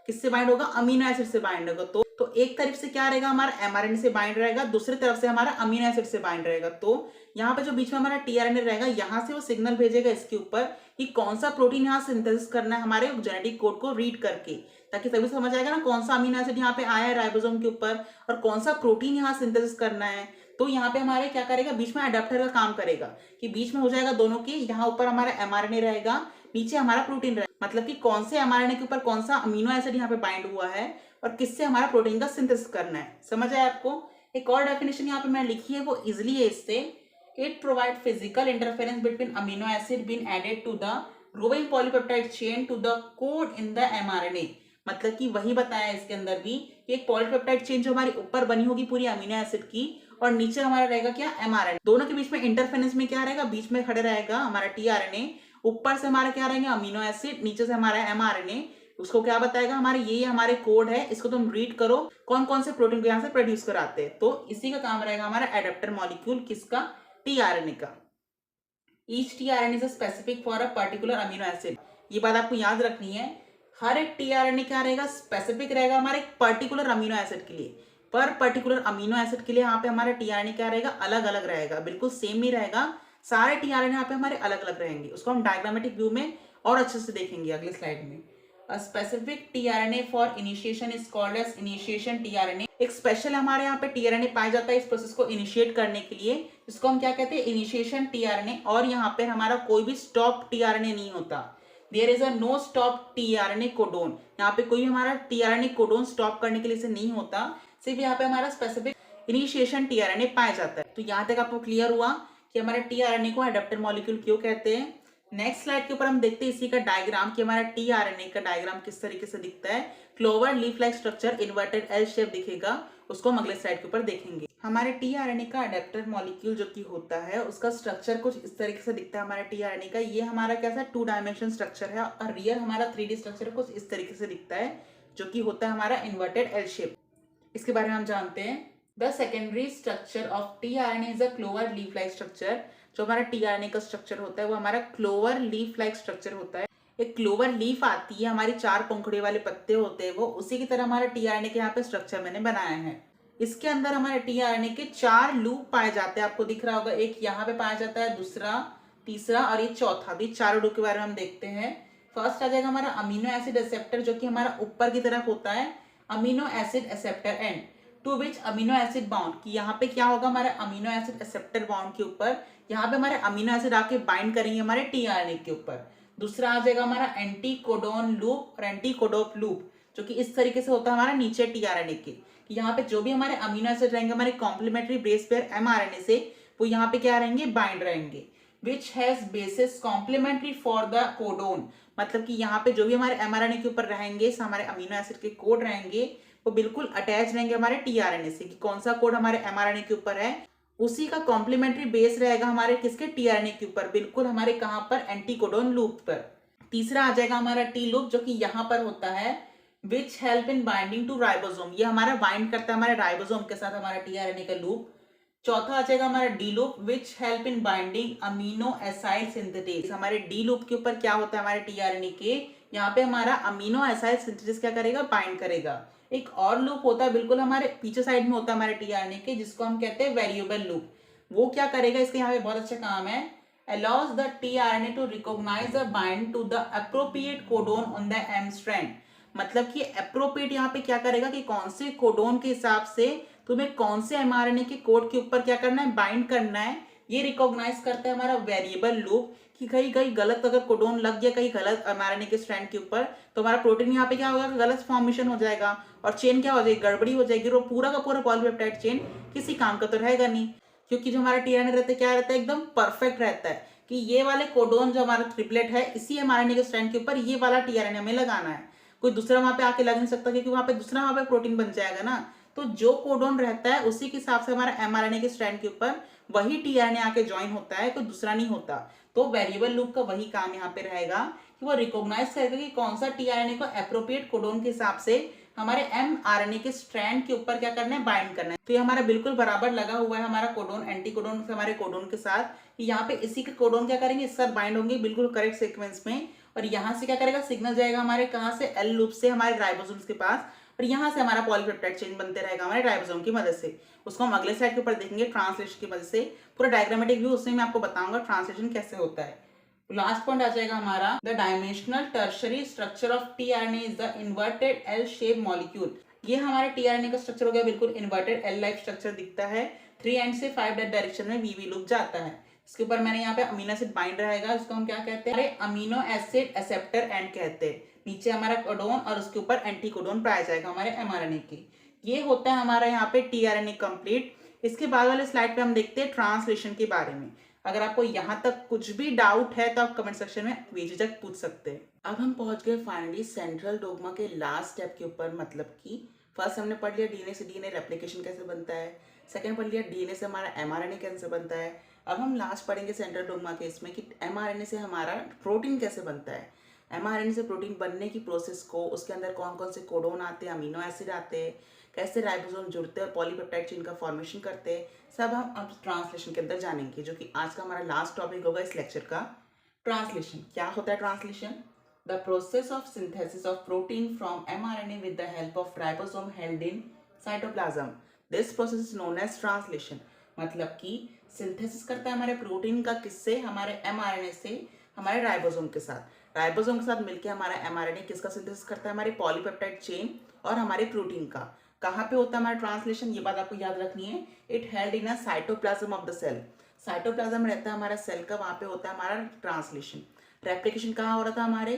किससे बाइंड होगा, अमीनो एसिड से बाइंड होगा। तो एक तरफ से क्या रहेगा, हमारा एमआरएनए से बाइंड रहेगा, दूसरी तरफ से हमारा अमीनो एसिड से बाइंड रहेगा। तो यहाँ पे जो बीच में हमारा टीआरएनए रहेगा, यहाँ से वो सिग्नल भेजेगा इसके ऊपर कि कौन सा प्रोटीन यहाँ सिंथेसिस करना है हमारे जेनेटिक कोड को रीड करके, ताकि तभी समझ आएगा ना कौन सा अमीनो एसिड यहाँ पे आया है राइबोसोम के ऊपर और कौन सा प्रोटीन यहाँ सिंथेसिस करना है। तो यहाँ पे हमारे क्या करेगा, बीच में अडेप्टर का काम करेगा कि बीच में हो जाएगा दोनों के, यहाँ ऊपर हमारा एमआरएनए रहेगा, नीचे हमारा प्रोटीन रहेगा। मतलब कि कौन से एमआरएनए के ऊपर कौन सा अमीनो एसिड यहाँ पे बाइंड हुआ है और किससे हमारा प्रोटीन का सिंथेसिस करना है। समझ आया आपको। एक और डेफिनेशन यहाँ पे मैंने लिखी है, वो इजिली है इससे। It provide physical interference between amino acid been added to the roving polypeptide chain to the code in the mRNA. मतलब कि वही बताया इसके अंदर भी कि एक पॉलीपेप्टाइड चेन जो हमारी ऊपर बनी होगी पूरी अमीनो एसिड की, और नीचे हमारा रहेगा क्या, एमआरएनए। दोनों के बीच में इंटरफेरेंस में क्या रहेगा, बीच में खड़े रहेगा हमारा टीआरएनए, ऊपर से हमारा क्या रहेंगे, अमीनो एसिड, नीचे से हमारा एमआरएनए। उसको क्या बताएगा, हमारे ये हमारे कोड है, इसको तुम रीड करो कौन कौन से प्रोटीन को यहाँ से प्रोड्यूस कराते हैं। तो इसी का काम रहेगा हमारा एडेप्टर मॉलिक्यूल, किसका, टीआरएनए का। Each tRNA is specific for a particular amino acid. ये बात आपको याद रखनी है, हर एक टीआरएनए क्या रहेगा, स्पेसिफिक रहेगा हमारे एक पर्टिकुलर अमीनो एसिड के लिए। पर पर्टिकुलर अमीनो एसिड के लिए यहाँ पे हमारा टीआरएनए क्या रहेगा, अलग अलग रहेगा, बिल्कुल सेम नहीं रहेगा। सारे टीआरएनए यहाँ पे हमारे अलग अलग रहेंगे। उसको हम डायग्रामेटिक व्यू में और अच्छे से देखेंगे अगले स्लाइड में। A specific tRNA for initiation is called as initiation tRNA. एक स्पेशल हमारे यहाँ पे tRNA पाया जाता है इस प्रोसेस को इनिशिएट करने के लिए, जिसको हम क्या कहते हैं, इनिशिएशन tRNA। और यहाँ पे हमारा कोई भी स्टॉप tRNA नहीं होता। There is a no stop tRNA codon. यहाँ पे कोई भी हमारा tRNA कोडोन स्टॉप करने के लिए से नहीं होता, सिर्फ यहाँ पे हमारा स्पेसिफिक इनिशिएशन tRNA पाया जाता है। तो यहाँ तक आपको क्लियर हुआ कि हमारे tRNA को एडेप्टर मॉलिक्यूल क्यों कहते हैं। नेक्स्ट स्लाइड के ऊपर हम देखते हैं इसी का डायग्राम कि हमारा टीआरएनए का डायग्राम किस तरीके से दिखता है। Clover leaf like structure, inverted L shape दिखेगा, उसको हम अगले स्लाइड के ऊपर देखेंगे। हमारे टीआरएनए का एडेप्टर मॉलिक्यूल जो कि होता है, उसका स्ट्रक्चर कुछ इस तरीके से दिखता है हमारे टीआरएनए का। ये हमारा कैसा 2 डायमेंशन स्ट्रक्चर है, और रियल हमारा 3D स्ट्रक्चर कुछ इस तरीके से दिखता है, जो कि होता है हमारा इन्वर्टेड एल शेप। इसके बारे में हम जानते हैं। The secondary structure of tRNA is a clover leaf like structure. जो हमारा टीआरएनए का स्ट्रक्चर होता है वो हमारा क्लोवर लीफ लाइक स्ट्रक्चर होता है। एक क्लोवर लीफ आती है, हमारी 4 पंखुड़ी वाले पत्ते होते हैं वो, उसी की तरह हमारा टीआरएनए के यहाँ पे स्ट्रक्चर मैंने बनाया है। इसके अंदर हमारे टीआरएनए के 4 लूप पाए जाते हैं, आपको दिख रहा होगा, एक यहाँ पे पाया जाता है, दूसरा, तीसरा और ये चौथा। तो 4 लूप के बारे में हम देखते हैं। फर्स्ट आ जाएगा हमारा अमीनो एसिड एक्सेप्टर, जो कि हमारा ऊपर की तरफ होता है, amino acid acceptor end to which amino acid bound, कि यहाँ पे क्या होगा, हमारे अमीनो एसिड एक्सेप्टर बाउंड के ऊपर यहाँ पे हमारे अमीनो एसिड आके बाइंड करेंगे हमारे टीआरएनए के ऊपर। दूसरा आ जाएगा हमारा एंटी कोडोन लूप और एंटी कोडोप लूप, जो कि इस तरीके से होता है हमारा नीचे टीआरएनए के। कि यहाँ पे जो भी हमारे अमीनो एसिड रहेंगे हमारे कॉम्प्लीमेंट्री बेस पेयर mRNA से, वो यहाँ पे क्या रहेंगे, बाइंड रहेंगे, which has bases complementary for the codon. मतलब कि यहाँ पे जो भी हमारे mRNA के ऊपर रहेंगे, हमारे अमीनो एसिड के कोड रहेंगे, वो बिल्कुल अटैच रहेंगे हमारे tRNA से, कि कौन सा कोड हमारे mRNA के ऊपर है उसी का कॉम्प्लीमेंट्री बेस रहेगा हमारे किसके, tRNA के ऊपर, बिल्कुल हमारे कहाँ पर, एंटीकोडोन लूप पर। तीसरा आ जाएगा हमारा टी लूप, जो कि यहाँ पर होता है, which help in binding to ribosome, ये हमारा बाइंड करता है हमारे राइबोसोम के साथ हमारा tRNA का लूप। चौथा आ जाएगा हमारा D loop, which help in binding amino aside synthesis. हमारे डी लूप के ऊपर क्या होता है हमारे tRNA के, यहाँ पे हमारा अमीनो एसाइड सिंथेसिस क्या करेगा, बाइंड करेगा। एक और लूप होता है बिल्कुल हमारे पीछे साइड में होता है हमारे tRNA के, जिसको हम कहते हैं वेरिएबल लूप। वो क्या करेगा, इसके यहाँ पे बहुत अच्छा काम है, allows the tRNA to recognize the bind to the appropriate codon on the M strand। मतलब कि appropriate यहाँ पे क्या करेगा कि कौन से कोडोन के हिसाब से तुम्हें कौन से mRNA के कोड के ऊपर क्या करना है, बाइंड करना है, ये रिकॉग्नाइज करता है हमारा वेरिएबल लूप, कि कहीं कहीं गलत अगर कोडोन लग गया कहीं गलत mRNA के स्ट्रैंड के ऊपर, तो हमारा प्रोटीन यहाँ पे क्या होगा, गलत फॉर्मेशन हो जाएगा और चेन क्या हो जाएगी, गड़बड़ी हो जाएगी, और पूरा का पूरा पॉलीपेप्टाइड चेन किसी काम का तो रहेगा नहीं। क्योंकि जो हमारा tRNA रहता है क्या रहता है, एकदम परफेक्ट रहता है, कि ये वाले कोडोन जो हमारा ट्रिपलेट है इसी mRNA के स्ट्रैंड के ऊपर ये वाला tRNA हमें लगाना है, कोई दूसरा वहां पे आके लग नहीं सकता, क्योंकि वहां पे दूसरा वहां पे प्रोटीन बन जाएगा ना। तो जो कोडोन रहता है उसी के हिसाब से हमारा mRNA के स्ट्रैंड के ऊपर वही tRNA आके ज्वाइन होता है, कोई दूसरा नहीं होता। तो वेरिएबल लूप का वही काम यहाँ पे रहेगा कि वो रिकॉग्नाइज करेगा कि कौन सा tRNA को एप्रोप्रिएट कोडोन के हिसाब से हमारे mRNA के स्ट्रैंड के ऊपर क्या करना है, बाइंड करना है। तो ये हमारा बिल्कुल बराबर लगा हुआ है हमारा कोडोन एंटी कोडोन से हमारे कोडोन के साथ, कि यहाँ पे इसी के कोडोन क्या करेंगे, इस साथ बाइंड होंगे बिल्कुल करेक्ट सीक्वेंस में, और यहाँ से क्या करेगा, सिग्नल जाएगा हमारे कहाँ से, एल लूप से हमारे राइबोसोम्स के पास, और यहाँ से हमारा पॉलीपेप्टाइड चेन बनते रहेगा हमारे राइबोसोम की मदद से। उसको हम अगले स्लाइड के ऊपर देखेंगे ट्रांसलेशन की मदद से, पूरा डायग्रामेटिक व्यू उसमें मैं आपको बताऊंगा ट्रांसलेशन कैसे होता है। लास्ट पॉइंट आ जाएगा हमारा, the dimensional tertiary structure of tRNA is the inverted L shape molecule. ये हमारे tRNA का स्ट्रक्चर हो गया बिल्कुल इन्वर्टेड एल लाइक स्ट्रक्चर दिखता है, 3 एंड से 5 डायरेक्शन में वी लूप जाता है। इसके ऊपर मैंने यहाँ पे अमीनो एसिड बाइंड रहेगा, इसको हम क्या कहते हैं, अमीनो एसिड एक्सेप्टर एंड कहते हैं। नीचे हमारा कोडोन और उसके ऊपर एंटी कोडोन पाया जाएगा हमारे mRNA के। ये होता है हमारा यहाँ पे tRNA कंप्लीट। इसके बाद वाले स्लाइड पे हम देखते हैं ट्रांसलेशन के बारे में। अगर आपको यहाँ तक कुछ भी डाउट है तो आप कमेंट सेक्शन में बेझिझक पूछ सकते हैं। अब हम पहुंच गए फाइनली सेंट्रल डोग्मा के लास्ट स्टेप के ऊपर, मतलब कि फर्स्ट हमने पढ़ लिया डीएनए से डीएनए रेप्लिकेशन कैसे बनता है, सेकंड पढ़ लिया डीएनए से हमारा mRNA कैसे बनता है। अब हम लास्ट पढ़ेंगे सेंट्रल डोग्मा के इसमें कि mRNA से हमारा प्रोटीन कैसे बनता है, mRNA से प्रोटीन बनने की प्रोसेस को, उसके अंदर कौन कौन से कोडोन आते हैं, अमीनो एसिड आते हैं, कैसे राइबोसोम जुड़ते हैं और पॉलीपेप्टाइड चेन का फॉर्मेशन करते हैं, सब हम अब ट्रांसलेशन के अंदर जानेंगे, जो कि आज का हमारा लास्ट टॉपिक होगा इस लेक्चर का। ट्रांसलेशन क्या होता है, translation the process of synthesis of protein from mRNA with the help of ribosome held in cytoplasm, this process is known as translation. मतलब कि सिंथेसिस करता है हमारे प्रोटीन का, किससे, हमारे mRNA से हमारे राइबोसोम के साथ। राइबोसोम के साथ मिलकर हमारा mRNA किसका सिंथेसिस करता है, हमारे पॉलीपेप्टाइड चेन और हमारे प्रोटीन का। कहाँ पे होता है हमारा ट्रांसलेशन, ये बात आपको याद रखनी है। It held in a cytoplasm of the cell, cytoplasm रहता है हमारा सेल का, वहाँ पे होता है हमारा ट्रांसलेशन। रेप्लिकेशन कहाँ हो रहा था, हमारे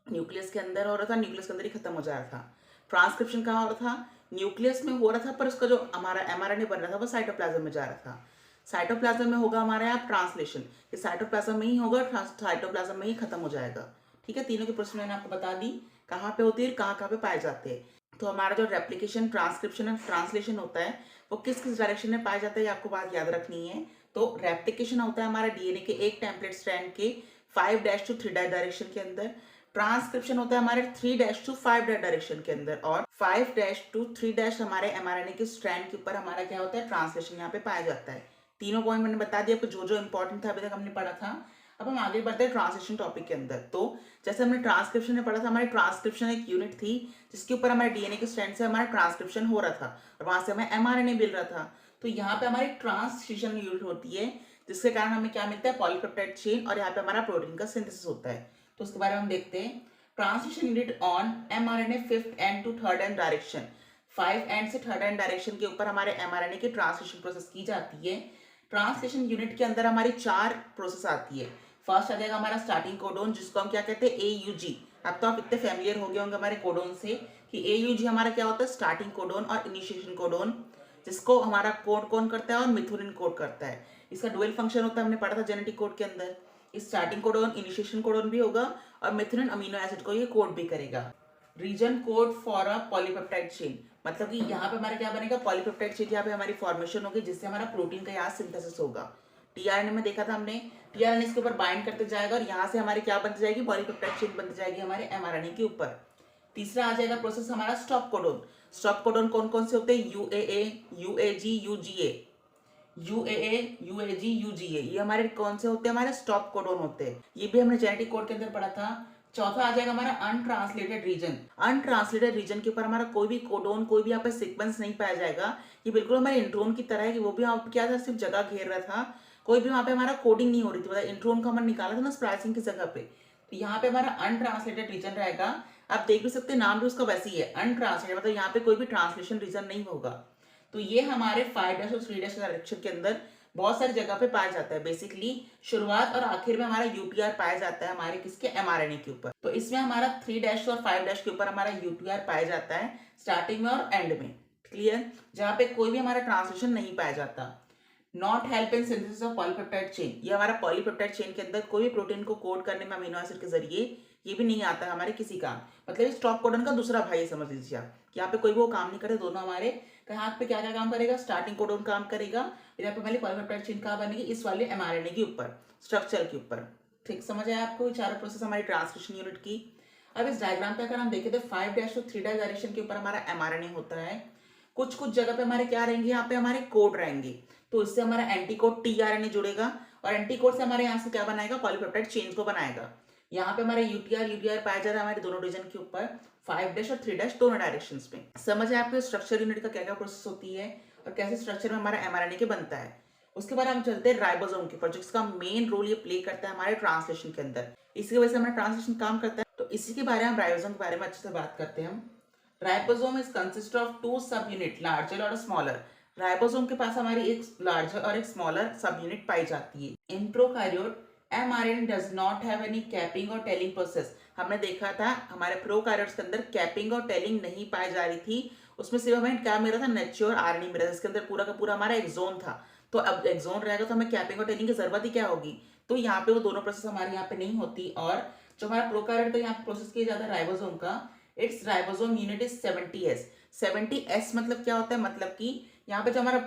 न्यूक्लियस के अंदर हो रहा था, न्यूक्लियस के अंदर ही खत्म हो जा रहा था। ट्रांसक्रिप्शन कहाँ हो रहा था, न्यूक्लियस में हो रहा था, पर उसका जो हमारा mRNA बन रहा था वो साइटोप्लाज्म में जा रहा था। साइटोप्लाज्म में होगा हमारे यहाँ ट्रांसलेशन, ये साइटोप्लाज्म में ही होगा, साइटोप्लाज्म में ही खत्म हो जाएगा। ठीक है, तीनों की प्रोसेस मैंने आपको बता दी कहाँ पे होती है, कहाँ कहाँ पे पाए जाते हैं। तो हमारा जो रेप्लिकेशन, ट्रांसक्रिप्शन और ट्रांसलेशन होता है वो किस किस डायरेक्शन में पाया जाता है, ये आपको बात याद रखनी है। तो रेप्लिकेशन होता है हमारा डीएनए के एक टेम्पलेट स्ट्रैंड के 5' to 3' डायरेक्शन के अंदर। ट्रांसक्रिप्शन होता है हमारे 3' to 5' डायरेक्शन के अंदर, और 5' to 3' हमारे mRNA के स्ट्रैंड के ऊपर हमारा क्या होता है, ट्रांसलेशन यहाँ पे पाया जाता है। तीनों पॉइंट मैंने बता दिया आपको, जो जो इंपॉर्टेंट था अभी तक हमने पढ़ा था। अब हम आगे बढ़ते हैं ट्रांसलेशन टॉपिक के अंदर। तो जैसे हमने ट्रांसक्रिप्शन में पढ़ा था, हमारी ट्रांसक्रिप्शन एक यूनिट थी जिसके ऊपर हमारे डीएनए के स्ट्रैंड से हमारा ट्रांसक्रिप्शन हो रहा था और वहां से हमें mRNA मिल रहा था। तो यहाँ पे हमारी ट्रांसलेशन यूनिट होती है, जिसके कारण हमें क्या मिलता है, पॉलीपेप्टाइड चेन, और यहाँ पे हमारा प्रोटीन का सिंथेसिस होता है। तो उसके बारे में हम देखते हैं। Translation unit on mRNA 5th end to 3rd end direction, 5 end से 3rd एंड डायरेक्शन के ऊपर हमारे mRNA की ट्रांसलेशन प्रोसेस की जाती है। ट्रांसलेशन यूनिट के अंदर हमारी 4 प्रोसेस आती है। फर्स्ट आ जाएगा हमारा स्टार्टिंग कोडोन, जिसको हम क्या कहते हैं AUG, अब तो आप इतने फैमिलियर हो गए होंगे हमारे कोडोन से कि AUG हमारा क्या होता है, स्टार्टिंग कोडोन और इनिशिएशन कोडोन, जिसको हमारा कोड कौन करता है और मिथुनिन कोड करता है। इसका डुअल फंक्शन होता है, हमने पढ़ा था जेनेटिक कोड के अंदर। इस स्टार्टिंग कोडोन इनिशिएशन कोडोन भी होगा और मिथुनिन अमीनो एसिड को ये कोड भी करेगा। Region code for a polypeptide chain, मतलब कि यहाँ पे हमारा क्या बनेगा, पॉलीपेप्टाइड चेन यहाँ पे हमारी फॉर्मेशन होगी, जिससे हमारा प्रोटीन का यहाँ सिंथेसिस होगा। टीआरएनए में देखा था हमने, टीआरएनए इसके ऊपर बाइंड करते जाएगा और यहाँ से हमारी क्या बनती जाएगी, पॉलीपेप्टाइड चेन बनती जाएगी हमारे एमआरएनए के ऊपर। तीसरा आ जाएगा प्रोसेस हमारा स्टॉप कोडोन। स्टॉप कोडोन कौन कौन से होते हैं, यूएए, यूएजी, यूजीए, यूएए, यूएजी, यूजीए, ये हमारे कौन से होते हैं, हमारे स्टॉप कोडोन होते हैं। ये भी हमने जेनेटिक कोड के अंदर पढ़ा था। चौथा आ जाएगा हमारा अनट्रांसलेटेड रीजन। अनट्रांसलेटेड रीजन के ऊपर हमारा कोई भी कोडोन, कोई भी यहाँ पे सीक्वेंस नहीं पाया जाएगा। ये बिल्कुल हमारे इंट्रोन की तरह है कि वो भी आप क्या था, सिर्फ जगह घेर रहा था, कोई भी वहाँ पे हमारा कोडिंग नहीं हो रही थी, मतलब इंट्रोन को हमने निकाला था ना स्प्लाइसिंग की जगह पे। तो यहाँ पे हमारा अनट्रांसलेटेड रीजन रहेगा। आप देख भी सकते हैं, नाम भी उसका वैसे ही है, अनट्रांसलेटेड, मतलब यहाँ पे कोई भी ट्रांसलेशन रीजन नहीं होगा। तो ये हमारे 5' और 3' डायरेक्शन के अंदर बहुत सारी जगह पे पाया जाता है। बेसिकली शुरुआत और आखिर में हमारा यूटीआर पाया जाता है हमारे किसके, एमआरएनए के ऊपर। तो इसमें हमारा 3' और 5' के ऊपर हमारा यूटीआर पाया जाता है, स्टार्टिंग में और एंड में। क्लियर, जहाँ पे कोई भी हमारा ट्रांसलेशन नहीं पाया जाता। Not help in synthesis of polypeptide chain, ये हमारा पॉलीपेप्टाइड चेन के अंदर कोई भी प्रोटीन को कोड करने में अमीनो एसिड के जरिए ये भी नहीं आता है हमारे किसी काम, मतलब स्टॉप कोडन का दूसरा भाई समझ लीजिए आप, यहाँ पे कोई वो काम नहीं करे। दोनों हमारे हाथ पे क्या क्या काम करेगा, स्टार्टिंग कोडन काम करेगा, यहाँ पे हमारी पॉलीपेप्टाइड चेन कहाँ बनेगी, इस वाले एमआरएनए के ऊपर, स्ट्रक्चर के ऊपर। ठीक समझ आया आपको, चारों प्रोसेस हमारी ट्रांसक्रिप्शन यूनिट की। अब इस डायग्राम पे अगर हम देखें तो 5' और 3' डायरेक्शन के ऊपर हमारा एमआरएनए होता है। कुछ कुछ जगह पे हमारे क्या रहेंगे, यहाँ पे हमारे कोड रहेंगे, तो इससे हमारा एंटी कोड टीआरएनए जुड़ेगा और एंटी कोड से हमारे यहाँ से क्या बनाएगा, पॉलीपेप्टाइड चेन को बनाएगा। यहाँ पे हमारे यूटीआर पाया जा रहा है हमारे दोनों रीजन के ऊपर, 5' और 3' दोनों डायरेक्शंस में। समझ है आपको स्ट्रक्चर यूनिट का क्या क्या प्रोसेस होती है और कैसे स्ट्रक्चर में हमारा एमआरएनए के बनता है। उसके बाद हम चलते हैं राइबोसोम के ऊपर, जिसका मेन रोल ये प्ले करता है हमारे ट्रांसलेशन के अंदर, इसकी वजह से हमारा ट्रांसलेशन काम करता है। तो इसी के बारे में हम राइबोसोम के बारे में अच्छे से बात करते हैं हम। राइबोसोम इज कंसिस्ट ऑफ 2 सब यूनिट, लार्जर और स्मॉलर। राइबोसोम के पास हमारी एक लार्जर और एक स्मॉलर सब यूनिट पाई जाती है। In prokaryote mRNA does not have any capping और टेलिंग प्रोसेस। हमने देखा था हमारे प्रोकैरियोट्स के अंदर कैपिंग और टेलिंग नहीं पाई जा रही थी, उसमें सिर्फ हमें क्या मिला था, नेचुरल आरएनए मिला था, इसके अंदर पूरा का पूरा हमारा एक्सोन था। तो अब एक्सोन रहेगा तो हमें कैपिंग और टेलिंग की जरूरत ही क्या होगी, तो यहाँ पे वो दोनों प्रोसेस हमारे यहाँ पे नहीं होती। और जो हमारा प्रोकैरियोट का यहाँ पे प्रोसेस किया जाता है राइबोसोम का, it's ribosome unit is 70S। 70S मतलब क्या होता है, मतलब कि यहाँ पे जो हमारा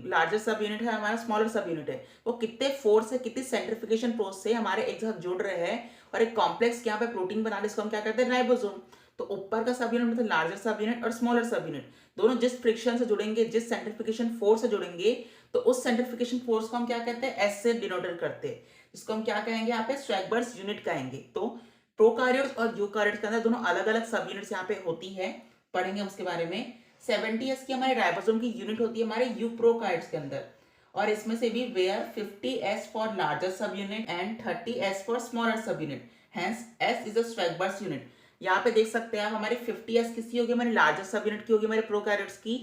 लार्जर सब यूनिट है, हमारा स्मॉलर सब यूनिट है, वो कितने फोर्स से, कितनी सेंट्रिफिकेशन प्रोसेस से हमारे एक साथ जुड़ रहे हैं और एक कॉम्प्लेक्स यहाँ पे प्रोटीन बना रहे, इसको हम क्या कहते हैं, राइबोसोम। तो ऊपर का सब यूनिट मतलब लार्जर सब यूनिट और स्मॉलर सब यूनिट, दोनों जिस फ्रिक्शन से जुड़ेंगे, जिस सेंट्रिफिकेशन फोर्स से जुड़ेंगे, तो उस सेंट्रिफिकेशन फोर्स को हम क्या कहते हैं, एस से डिनोटेड करते हैं, जिसको हम क्या कहेंगे, यहाँ पे स्वैगबर्स यूनिट कहेंगे। तो प्रोकैरियोट्स और यूकैरियोट्स के अंदर दोनों अलग अलग सब यूनिट्स यहाँ पे होती है, पढ़ेंगे उसके बारे में। 70S की हमारे राइबोसोम की यूनिट होती है हमारे यूप्रोकैरियोट्स के अंदर, और इसमें से भी वेयर 50S फॉर लार्जर सब unit and 30S for smaller सब unit, hence S is a svedberg unit. यहाँ पे देख सकते हैं आप, हमारी 50S किसकी होगी, हमारी लार्जर सब यूनिट की होगी हमारे प्रोकैरियोट्स की,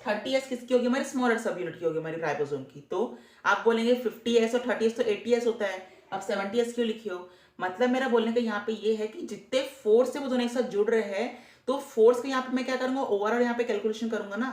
30S किसकी होगी, हमारी स्मॉलर सब यूनिट की होगी हमारी राइबोसोम की। तो आप बोलेंगे 50S और 30S तो 80S होता है, अब 70S क्यों लिखे हो, मतलब मेरा बोलने का यहाँ पे ये है कि जितने फोर्स से वो दोनों एक साथ जुड़ रहे हैं, तो फोर्स के यहाँ पे मैं क्या करूंगा, ओवरऑल यहाँ पे कैलकुलेशन करूंगा ना।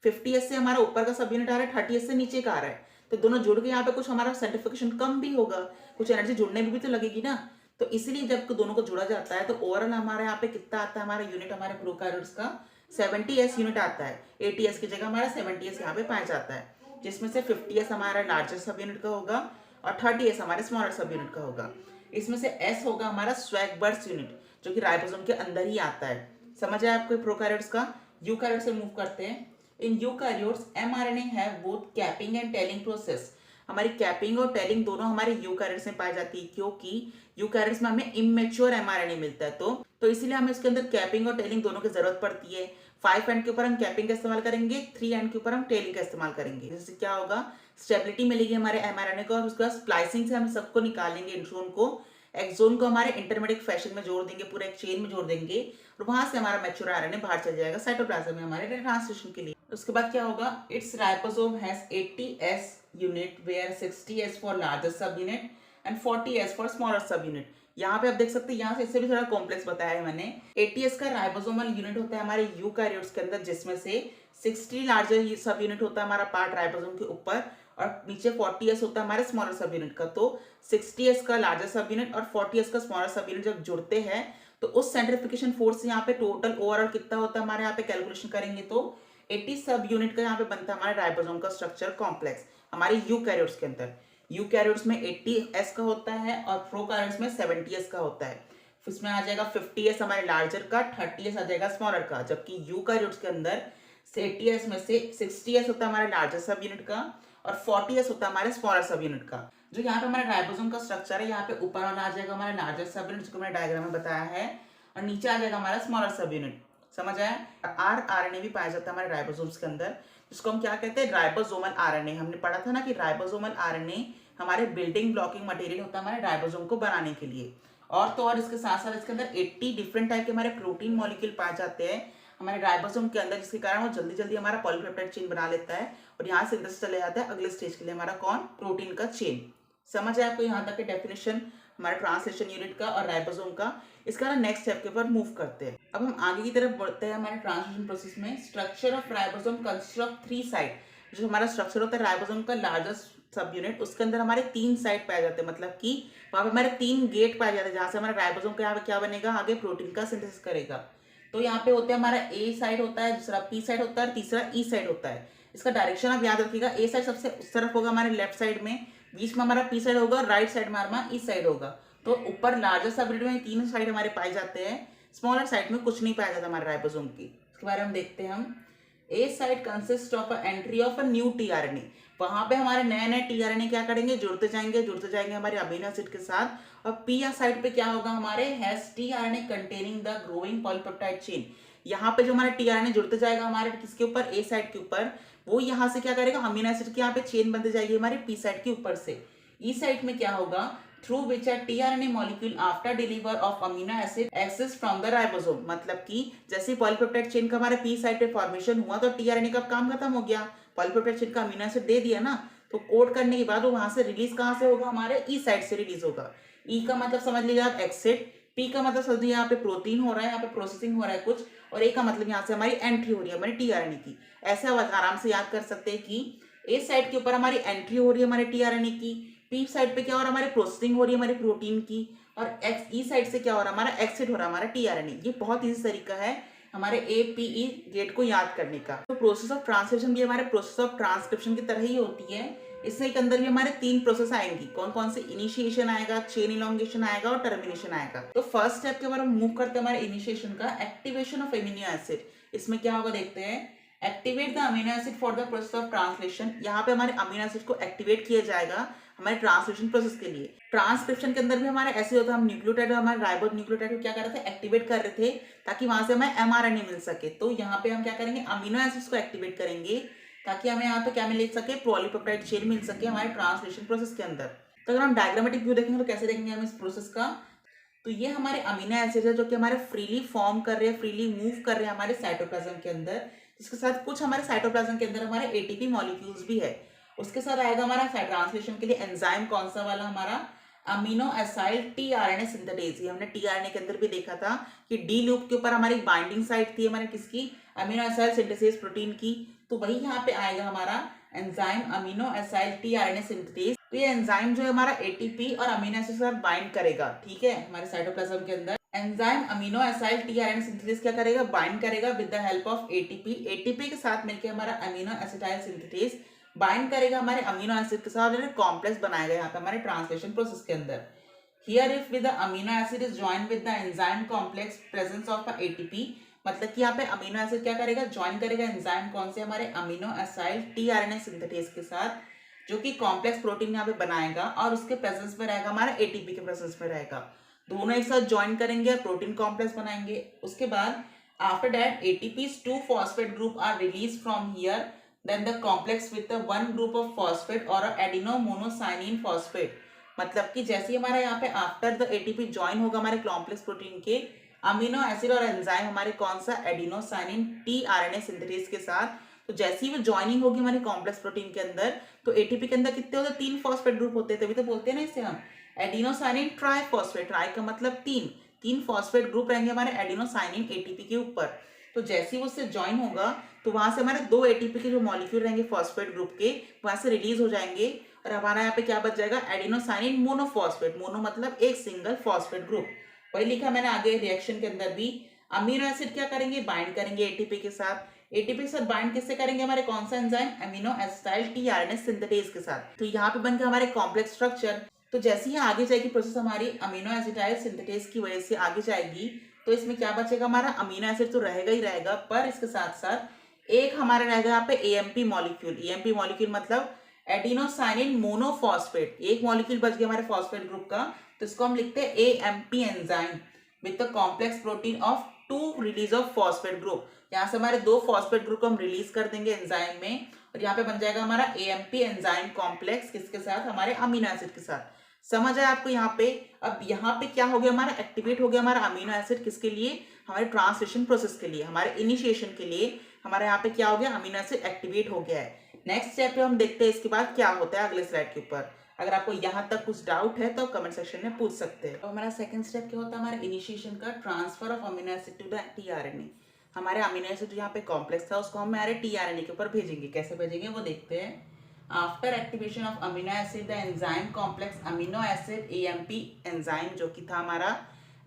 50S से हमारा ऊपर का सब यूनिट आ रहा है, 30S से नीचे का आ रहा है, तो दोनों जुड़ के यहाँ पे कुछ हमारा सेंट्रिफिकेशन कम भी होगा, कुछ एनर्जी जुड़ने में भी तो लगेगी ना। तो इसीलिए जब दोनों को जुड़ा जाता है तो ओवरऑल हमारे यहाँ पे कितना आता है, हमारा यूनिट हमारे प्रोकैरियोट्स का 70S यूनिट आता है। 80S की जगह हमारा 70S यहाँ पे पाया जाता है, जिसमें से 50S हमारा लार्जर सब यूनिट का होगा और 30S हमारे स्मॉलर सब यूनिट का होगा। इसमें से S होगा हमारा स्वैगबर्स यूनिट, जो कि राइबोसोम के अंदर ही आता है। समझ आया आपको प्रोकैरियोट्स का। यूकैरियोट्स से मूव करते हैं। In eukaryotes mRNA have both capping and telling process. हमारी कैपिंग और टेलिंग दोनों हमारे यूकैरियोट्स में पाई जाती है, क्योंकि यूकैरियोट्स में हमें इमेच्योर mRNA मिलता है, तो इसीलिए हमें इसके अंदर कैपिंग और टेलिंग दोनों की जरूरत पड़ती है। 5 एंड के ऊपर हम कैपिंग का इस्तेमाल करेंगे, 3 एंड के ऊपर हम टेलिंग का इस्तेमाल करेंगे। जैसे क्या होगा, स्टेबिलिटी मिलेगी हमारे mRNA को, और उसके बाद स्प्लाइसिंग से हम सबको निकालेंगे, इंट्रोन को, एक्सोन को हमारे इंटरमीडिएट फैशन में जोड़ देंगे, पूरे एक चेन में जोड़ देंगे, और वहां से हमारा मैच्योर आरएनए बाहर चल जाएगा साइटोप्लाज्म में हमारे ट्रांसलेशन के लिए। उसके बाद क्या होगा, it's ribosome has 80S unit where 60S for larger सब unit and 40S for smaller सब यूनिट। यहाँ पे आप देख सकते हैं, यहाँ से इससे भी थोड़ा कॉम्प्लेक्स बताया है मैंने। एटीएस का राइबोसोमल यूनिट होता है हमारे यूकैरियोट्स के अंदर, जिसमें से 60 लार्जर सब यूनिट होता है हमारा पार्ट राइबोसोम के ऊपर, और नीचे 40s होता है हमारे स्मॉलर सब यूनिट का। तो 60s का लार्जर सब यूनिट और 40s का स्मॉलर सब यूनिट जब जुड़ते हैं तो उस सेंट्रिफिकेशन फोर्स से यहाँ पे टोटल ओवरऑल कितना होता है हमारे यहाँ पे कैलकुलेशन करेंगे तो 80 सब यूनिट का यहाँ पे बनता है हमारे राइबोसोम का स्ट्रक्चर कॉम्प्लेक्स हमारे यूकैरियोट्स के अंदर। यूकैरियोट्स में 80s का होता है और प्रोकैरियोट्स में 70s का होता है। इसमें आ जाएगा 50s हमारे लार्जर का, 30s आ जाएगा स्मॉलर का, जबकि यूकैरियोट्स के अंदर 80s में से 60s होता है हमारे लार्जर सब यूनिट का और 40s होता है हमारे स्मॉलर सब यूनिट का। जो यहाँ पे हमारे राइबोसोम का स्ट्रक्चर है, यहाँ पे ऊपर वाला आ जाएगा हमारा लार्जर सब यूनिट, जिसको मैंने डायग्राम में बताया है, और नीचे आ जाएगा हमारा स्मॉलर सब यूनिट। समझ आया? आरएनए भी पाया जाता है हमारे राइबोसोम्स के अंदर, जिसको हम क्या कहते हैं, राइबोसोमल आरएनए। हमने पढ़ा था ना कि राइबोसोमल आरएनए हमारे बिल्डिंग ब्लॉकिंग मटेरियल होता है हमारे राइबोसोम को बनाने के लिए। और तो और इसके साथ साथ इसके अंदर 80 डिफरेंट टाइप के हमारे प्रोटीन मॉलिक्यूल पाए जाते हैं हमारे राइबोसोम के अंदर, जिसके कारण वो जल्दी जल्दी हमारा पॉलीपेप्टाइड चेन बना लेता है और यहाँ से सिंथेसिस चले जाता है अगले स्टेज के लिए हमारा कौन, प्रोटीन का चेन। समझ आया आपको यहाँ तक के डेफिनेशन हमारे ट्रांसलेशन यूनिट का और राइबोसोम का। इसका ना नेक्स्ट स्टेप के ऊपर मूव करते हैं। अब हम आगे की तरफ बढ़ते हैं हमारे ट्रांसलेशन प्रोसेस में। Structure of ribosome consist of 3 site. जो हमारा स्ट्रक्चर होता है राइबोसोम का लार्जेस्ट सब यूनिट, उसके अंदर हमारे 3 साइट पाए जाते हैं, मतलब कि वहाँ पे हमारे 3 गेट पाए जाते हैं जहाँ से हमारा राइबोसोम का यहाँ पे क्या बनेगा, आगे प्रोटीन का सिंथेसिस करेगा। तो यहाँ पे होते हैं हमारा ए साइड होता है, दूसरा पी साइड होता है और तीसरा ई साइड होता है। इसका डायरेक्शन आप याद रखिएगा, ए साइड सबसे उस तरफ होगा हमारे लेफ्ट साइड में, बीच में हमारा पी साइड होगा और राइट साइड में हमारा ई साइड होगा। तो ऊपर लार्जर सब यूनिट में 3 साइड हमारे पाए जाते हैं, स्मॉलर साइड में कुछ नहीं पाया जाता हमारे राइबोसोम की। इसके बारे में देखते हैं हम। A site consist of entry of a new tRNA. वहां पे हमारे नए नए टीआरएनए क्या करेंगे, जुड़ते जाएंगे हमारे अमीनो एसिड के साथ। और पी साइड पे क्या होगा, हमारे has tRNA containing the growing polypeptide chain. यहाँ पे जो हमारा टीआरएनए जुड़ते जाएगा हमारे किसके ऊपर, ए साइड के ऊपर, वो यहाँ से क्या करेगा, अमीनो एसिड की यहाँ पे चेन बनती जाएगी हमारे पी साइड के ऊपर से। ई साइड में क्या होगा, through which a tRNA molecule after deliver of amino acid exits from the ribosome. मतलब कि जैसे पॉलीपेप्टाइड चेन का हमारे पी साइड पे फॉर्मेशन हुआ तो टीआरएनए का काम खत्म हो गया, पॉलीपेप्टाइड चेन का अमीनो एसिड दे दिया ना, तो कोड करने के बाद वो वहां से रिलीज कहाँ से होगा, हमारे ई साइड से रिलीज होगा। ई का मतलब समझ लीजिए आप एक्सिट, पी का मतलब समझ लीजिए यहाँ पे प्रोटीन हो रहा है, यहाँ पे प्रोसेसिंग हो रहा है कुछ, और ए का मतलब यहाँ से हमारी एंट्री हो रही है हमारी टीआरएनए की। ऐसे आप आराम से याद कर सकते हैं कि ए साइड के ऊपर हमारी एंट्री हो रही है हमारे टीआरएनए की, पी साइड पे क्या हो रहा है, हमारी प्रोसेसिंग हो रही है हमारे प्रोटीन की, और एक्स ई साइड से क्या हो रहा है, हमारा एक्सिट हो रहा है हमारा टीआरएनए। ये बहुत ईजी तरीका है हमारे एपीई गेट को याद करने का। तो प्रोसेस ऑफ ट्रांसलेशन भी हमारे प्रोसेस ऑफ ट्रांसक्रिप्शन की तरह ही होती है। इसके अंदर भी हमारे 3 प्रोसेस आएंगी। कौन कौन से, इनिशिएशन आएगा, चेन इलोंगेशन आएगा और टर्मिनेशन आएगा। तो फर्स्ट स्टेप के बारे में मूव करते हैं हमारे इनिशिएशन का, एक्टिवेशन ऑफ एमिनो एसिड। इसमें क्या होगा देखते हैं। Activate the amino acid for the process of translation. यहाँ पे हमारे अमीनो एसिड को एक्टिवेट किया जाएगा हमारे ट्रांसलेशन प्रोसेस के लिए। ट्रांसक्रिप्शन के अंदर भी हमारे ऐसे होता है, हम न्यूक्लियोटाइड हमारे राइबो न्यूक्लियोटाइड को क्या कर रहे थे, एक्टिवेट कर रहे थे ताकि वहां से हमें एमआरएनए मिल सके। तो यहाँ पे हम क्या करेंगे, अमीनो एसिड्स को एक्टिवेट करेंगे ताकि हमें यहाँ पे क्या मिल सके, पॉलीपेप्टाइड चेन मिल सके हमारे ट्रांसलेशन प्रोसेस के अंदर। तो अगर हम डायग्रामेटिक व्यू देखेंगे तो कैसे देखेंगे हम इस प्रोसेस का। तो ये हमारे अमीनो एसिड है जो कि हमारे फ्रीली फॉर्म कर रहे हैं, फ्रीली मूव कर रहे हैं हमारे साइटोप्लाज्म के अंदर। इसके साथ कुछ हमारे साइटोप्लाज्म के अंदर हमारे एटीपी मॉलिक्यूल्स भी है। उसके साथ आएगा हमारा ट्रांसलेशन के लिए एंजाइम, कौन सा वाला, हमारा अमीनो एसाइल टीआरएनए सिंथेटेज। ये हमने टीआरएनए के अंदर भी देखा था कि डी लूप के ऊपर हमारी बाइंडिंग साइट थी हमारे किसकी, अमीनो एसाइल सिंथेसेस प्रोटीन की। तो वही यहाँ पे आएगा हमारा enzyme amino acyl tRNA synthetase. तो ये एंजाइम जो है हमारा एटीपी और अमीनो एसिड के साथ बाइंड करेगा, ठीक है, हमारे साइटोप्लाज्म के अंदर। Enzyme amino acyl tRNA syntheses क्या करेगा, बाइंड करेगा with the help of ATP. ATP के साथ मिलकर हमारा अमीनो एसिटाइल सिंथेसेस बाइंड करेगा हमारे अमीनो एसिड के साथ, कॉम्प्लेक्स बनाएगा यहाँ पे हमारे ट्रांसलेशन प्रोसेस के अंदर। Here if with the amino acid is join with the enzyme complex presence of ATP. मतलब कि यहाँ पे अमीनो एसिड क्या करेगा, ज्वाइन करेगा एंजाइम कौन से, हमारे अमीनो एसाइल टीआरएनए सिंथेटेज के साथ, जो कि कॉम्प्लेक्स प्रोटीन यहाँ पे बनाएगा और उसके प्रेजेंस में रहेगा, हमारा एटीपी के प्रेजेंस में रहेगा। दोनों एक साथ ज्वाइन करेंगे और प्रोटीन कॉम्प्लेक्स बनाएंगे। उसके बाद after that ATPs 2 phosphate group are released from here, then the complex with the 1 group of phosphate or adenomyocynin phosphate। मतलब कि जैसे ही हमारा यहाँ पे आफ्टर द एटीपी ज्वाइन होगा हमारे कॉम्प्लेक्स प्रोटीन के, अमीनो एसिड और एंजाइम हमारे कौन सा, एडिनोसाइनिन टीआरएनए सिंथेटेज के साथ। तो जैसे ही वो ज्वाइनिंग होगी हमारे कॉम्प्लेक्स प्रोटीन के अंदर, तो एटीपी के अंदर कितने होते हैं, 3 फॉस्फेट ग्रुप होते हैं, तभी तो बोलते हैं ना इसे हम एडिनोसाइनिन ट्राइफॉस्फेट, ट्राई का मतलब तीन, तीन फॉस्फेट ग्रुप रहेंगे हमारे एडिनोसाइनिन एटीपी के ऊपर। तो जैसे ही वो उससे ज्वाइन होगा तो वहां से हमारे दो एटीपी के जो मॉलिक्यूल रहेंगे फॉस्फेट ग्रुप के वहां से रिलीज हो जाएंगे और हमारा यहाँ पे क्या बच जाएगा, एडिनोसाइनिन मोनोफॉस्फेट, मोनो मतलब एक सिंगल फॉस्फेट ग्रुप। वही लिखा मैंने आगे रिएक्शन के अंदर भी। अमीनो एसिड क्या करेंगे, बाइंड करेंगे एटीपी के साथ। एटीपी के साथ बाइंड किससे करेंगे, हमारे कौन सा enzyme, amino acetyl tRNA synthetase के साथ। तो यहाँ पे बन गया हमारे कॉम्प्लेक्स स्ट्रक्चर। तो जैसे ही आगे जाएगी प्रोसेस हमारी अमीनो एसिटाइल सिंथेटेज की वजह से आगे जाएगी, तो इसमें क्या बचेगा, हमारा अमीनो एसिड तो रहेगा ही रहेगा, पर इसके साथ साथ एक हमारा रहेगा यहाँ पे एएमपी मॉलिक्यूल। एएमपी मॉलिक्यूल मतलब एडिनोसाइनिन मोनोफॉस्फेट, एक मॉलिक्यूल बच गया हमारे फॉस्फेट ग्रुप का, तो इसको हम लिखते हैं AMP enzyme with the complex protein of to release of phosphate group. यहाँ से हमारे दो फॉस्फेट ग्रुप को हम रिलीज कर देंगे एंजाइम में और यहाँ पे बन जाएगा हमारा एएमपी एंजाइम कॉम्प्लेक्स, किसके साथ, हमारे अमीनो एसिड के साथ। समझ आया आपको यहाँ पे। अब यहाँ पे क्या हो गया, हमारा एक्टिवेट हो गया हमारा अमीनो एसिड, किसके लिए, हमारे ट्रांसलेशन प्रोसेस के लिए, हमारे इनिशिएशन के लिए हमारे यहाँ पे क्या हो गया, अमीनो एसिड एक्टिवेट हो गया है। नेक्स्ट स्टेप पे हम देखते हैं इसके बाद क्या होता है अगले स्लाइड के ऊपर। अगर आपको यहाँ तक कुछ डाउट है तो कमेंट सेक्शन में पूछ सकते हैं। तो हमारा सेकंड स्टेप क्या होता है, हमारा इनिशिएशन का transfer of amino acid to the tRNA. हमारे अमीनो एसिड जो यहाँ पे कॉम्प्लेक्स था उसको हम हमारे टीआरएनए के ऊपर भेजेंगे। कैसे भेजेंगे वो देखते हैं। After activation of amino acid the enzyme complex amino acid AMP enzyme जो कि था हमारा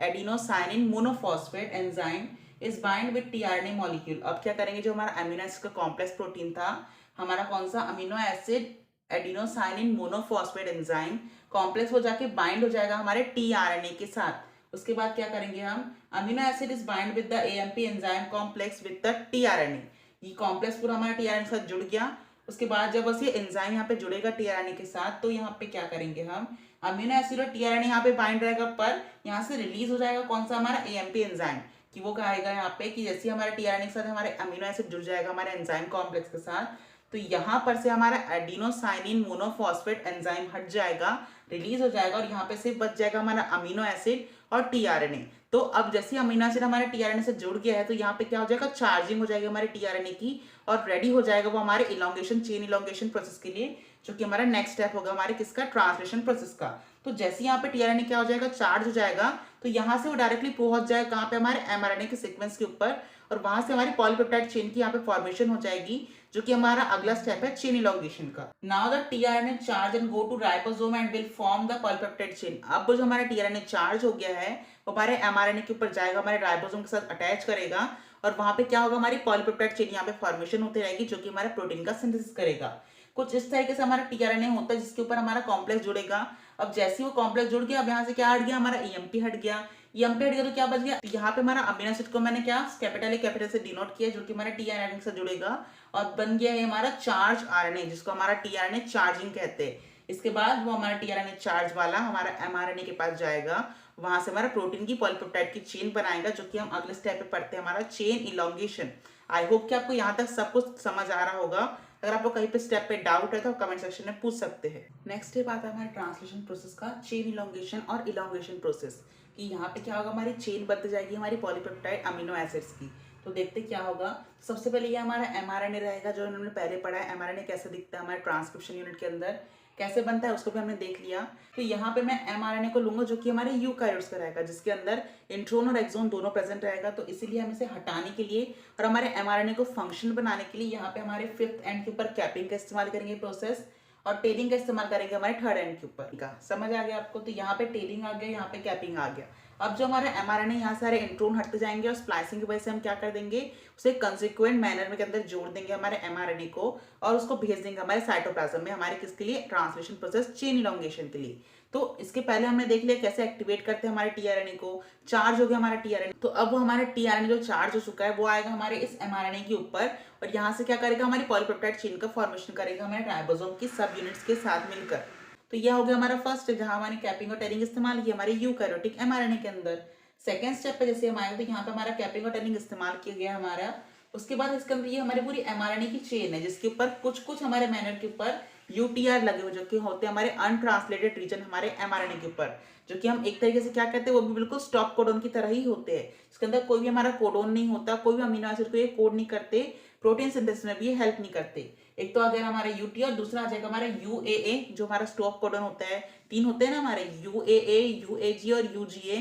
adenosine monophosphate enzyme is bind with tRNA molecule. अब क्या करेंगे, जो हमारा अमीनो एसिड का कॉम्प्लेक्स प्रोटीन था, हमारा कौन सा amino acid adenosine monophosphate enzyme complex हो जाके बाइंड हो जाएगा हमारे टीआरएनए के साथ। उसके बाद क्या करेंगे हम, amino acid is bind with the AMP enzyme complex with the tRNA. ये कॉम्प्लेक्स पूरा हमारा टीआरएनए के साथ जुड़ गया। उसके बाद जब बस ये एंजाइम यहाँ पे जुड़ेगा टीआरएनए के साथ, तो यहाँ पे क्या करेंगे हम, अमीनो एसिड और टीआरएनए यहाँ पे बाइंड रहेगा, पर यहाँ से रिलीज हो जाएगा कौन सा, हमारा एएमपी एंजाइम। कि वो कहेगा यहाँ पे कि जैसे हमारे टीआरएनए के साथ हमारे अमीनो एसिड जुड़ जाएगा हमारे एंजाइम कॉम्प्लेक्स के साथ, तो यहाँ पर से हमारा एडिनोसाइनिन मोनोफॉस्फेट एंजाइम हट जाएगा, रिलीज हो जाएगा और यहाँ पे सिर्फ बच जाएगा हमारा अमीनो एसिड और टीआरएनए। तो अब जैसे अमीनो एसिड हमारे टीआरएनए से जुड़ गया है तो यहाँ पे क्या हो जाएगा, चार्जिंग हो जाएगी हमारे टीआरएनए की और रेडी हो जाएगा वो हमारे इलॉन्गेशन, चेन इलॉन्गेशन प्रोसेस के लिए, जो कि हमारा नेक्स्ट स्टेप होगा हमारे किसका, ट्रांसलेशन प्रोसेस का। तो जैसे यहाँ पे टीआरएनए क्या हो जाएगा, चार्ज हो जाएगा, तो यहाँ से वो डायरेक्टली पहुंच जाएगा कहाँ पे, हमारे एमआरएनए के सीक्वेंस के ऊपर, और वहां से हमारी पॉलीपेप्टाइड चेन की यहाँ पे फॉर्मेशन हो जाएगी, जो कि हमारा अगला स्टेप है चेन इलॉन्गेशन का। Now the tRNA charge and go to ribosome and will form the polypeptide chain. अब जो हमारा टीआरएनए चार्ज हो गया है वो हमारे एमआरएनए के ऊपर जाएगा, हमारे राइबोसोम के साथ अटैच करेगा और वहां पे क्या होगा, हमारी पॉलीपेप्टाइड चेन यहाँ पे फॉर्मेशन होती रहेगी, जो कि हमारे प्रोटीन का सिंथेसिस करेगा। कुछ इस तरीके से हमारा टीआरएनए होता है जिसके ऊपर हमारा कॉम्प्लेक्स जुड़ेगा। अब जैसे ही वो कॉम्प्लेक्स जुड़ गया, अब यहाँ से क्या हट गया, हमारा ईएमपी हट गया। ईएमपी हट गया तो क्या बच गया, यहाँ पे हमारा अमीनो एसिड को मैंने क्या कैपिटल ए कैपिटल से डिनोट किया, जो कि हमारा टीआरएनए से जुड़ेगा और बन गया है हमारा चार्ज आरएनए, जिसको हमारा टीआरएनए चार्जिंग कहते हैं। इसके बाद वो हमारा टीआरएनए चार्ज वाला हमारा एमआरएनए के पास जाएगा, वहां से हमारा प्रोटीन की पॉलीपेप्टाइड की चेन बनाएगा, जो कि हम अगले स्टेप पे पढ़ते हैं, हमारा चेन इलॉन्गेशन। आई होप कि आपको यहाँ तक सब कुछ समझ आ रहा होगा। अगर आपको कहीं पे स्टेप पे डाउट है तो कमेंट सेक्शन में पूछ सकते हैं। नेक्स्ट स्टेप आता है हमारे ट्रांसलेशन प्रोसेस का, चेन इलॉन्गेशन और इलॉन्गेशन प्रोसेस। कि यहाँ पे क्या होगा, हमारी चेन बनती जाएगी हमारी पॉलीपेप्टाइड अमीनो एसिड्स की। तो देखते क्या होगा। सबसे पहले ये हमारा एमआरएनए रहेगा, जो हमने पहले पढ़ा है एमआरएनए कैसे दिखता है हमारे ट्रांसक्रिप्शन यूनिट के अंदर, कैसे बनता है उसको भी हमने देख लिया। तो यहाँ पे मैं एमआरएनए को लूंगा जो कि हमारे यूकैरियोट्स का रहेगा, जिसके अंदर इंट्रोन और एक्सोन दोनों प्रेजेंट रहेगा। तो इसीलिए हम इसे हटाने के लिए और हमारे एमआरएनए को फंक्शन बनाने के लिए यहाँ पे हमारे फिफ्थ एंड के ऊपर कैपिंग का इस्तेमाल करेंगे प्रोसेस, और टेलिंग का इस्तेमाल करेंगे हमारे थर्ड एंड के ऊपर का। समझ आ गया आपको। तो यहाँ पे टेलिंग आ गया, यहाँ पे कैपिंग आ गया। अब जो हमारे एमआरएनए यहाँ सारे इंट्रोन हटते जाएंगे और स्प्लाइसिंग की वजह से हम क्या कर देंगे, उसे कंसिक्वेंट मैनर में के अंदर जोड़ देंगे हमारे एमआरएनए को और उसको भेज देंगे हमारे साइटोप्लाज्म में, हमारे किसके लिए, ट्रांसलेशन प्रोसेस चेन इलॉन्गेशन के लिए। तो इसके पहले हमने देख लिया कैसे एक्टिवेट करते हैं हमारे टीआरएनए को। चार्ज हो गया हमारा टीआरएनए, तो अब वो हमारे टीआरएनए जो चार्ज हो चुका है वो आएगा हमारे इस एमआरएनए के ऊपर और यहाँ से क्या करेगा, हमारी पॉलीपेप्टाइड चेन का फॉर्मेशन करेगा हमारे राइबोसोम की सब यूनिट्स के साथ मिलकर। तो यह हो गया हमारा फर्स्ट, जहां हमारी कैपिंग और टेलिंग इस्तेमाल की हमारे यूकैरियोटिक एमआरएनए के अंदर। सेकेंड स्टेप पे जैसे हम आएंगे तो यहाँ पे हमारा कैपिंग और टेलिंग इस्तेमाल किया गया हमारा। उसके बाद इसके अंदर ये हमारी पूरी एमआरएनए की चेन है, जिसके ऊपर कुछ कुछ हमारे मैनर के ऊपर यूटीआर लगे हुए, जो कि होते हैं हमारे अनट्रांसलेटेड रीजन हमारे एमआरएनए के ऊपर, जो कि हम एक तरीके से क्या कहते हैं, वो भी बिल्कुल स्टॉप कोडोन की तरह ही होते हैं। इसके अंदर कोई भी हमारा कोडोन नहीं होता, कोई भी अमीनो एसिड को ये कोड नहीं करते, प्रोटीन सिंथेसिस में भी ये हेल्प नहीं करते। एक तो आ गया हमारा यूटी और दूसरा आ जाएगा हमारा यूएए जो हमारा स्टॉप कोडन होता है। तीन होते हैं ना हमारे, यूएए, यूएजी और यूजीए,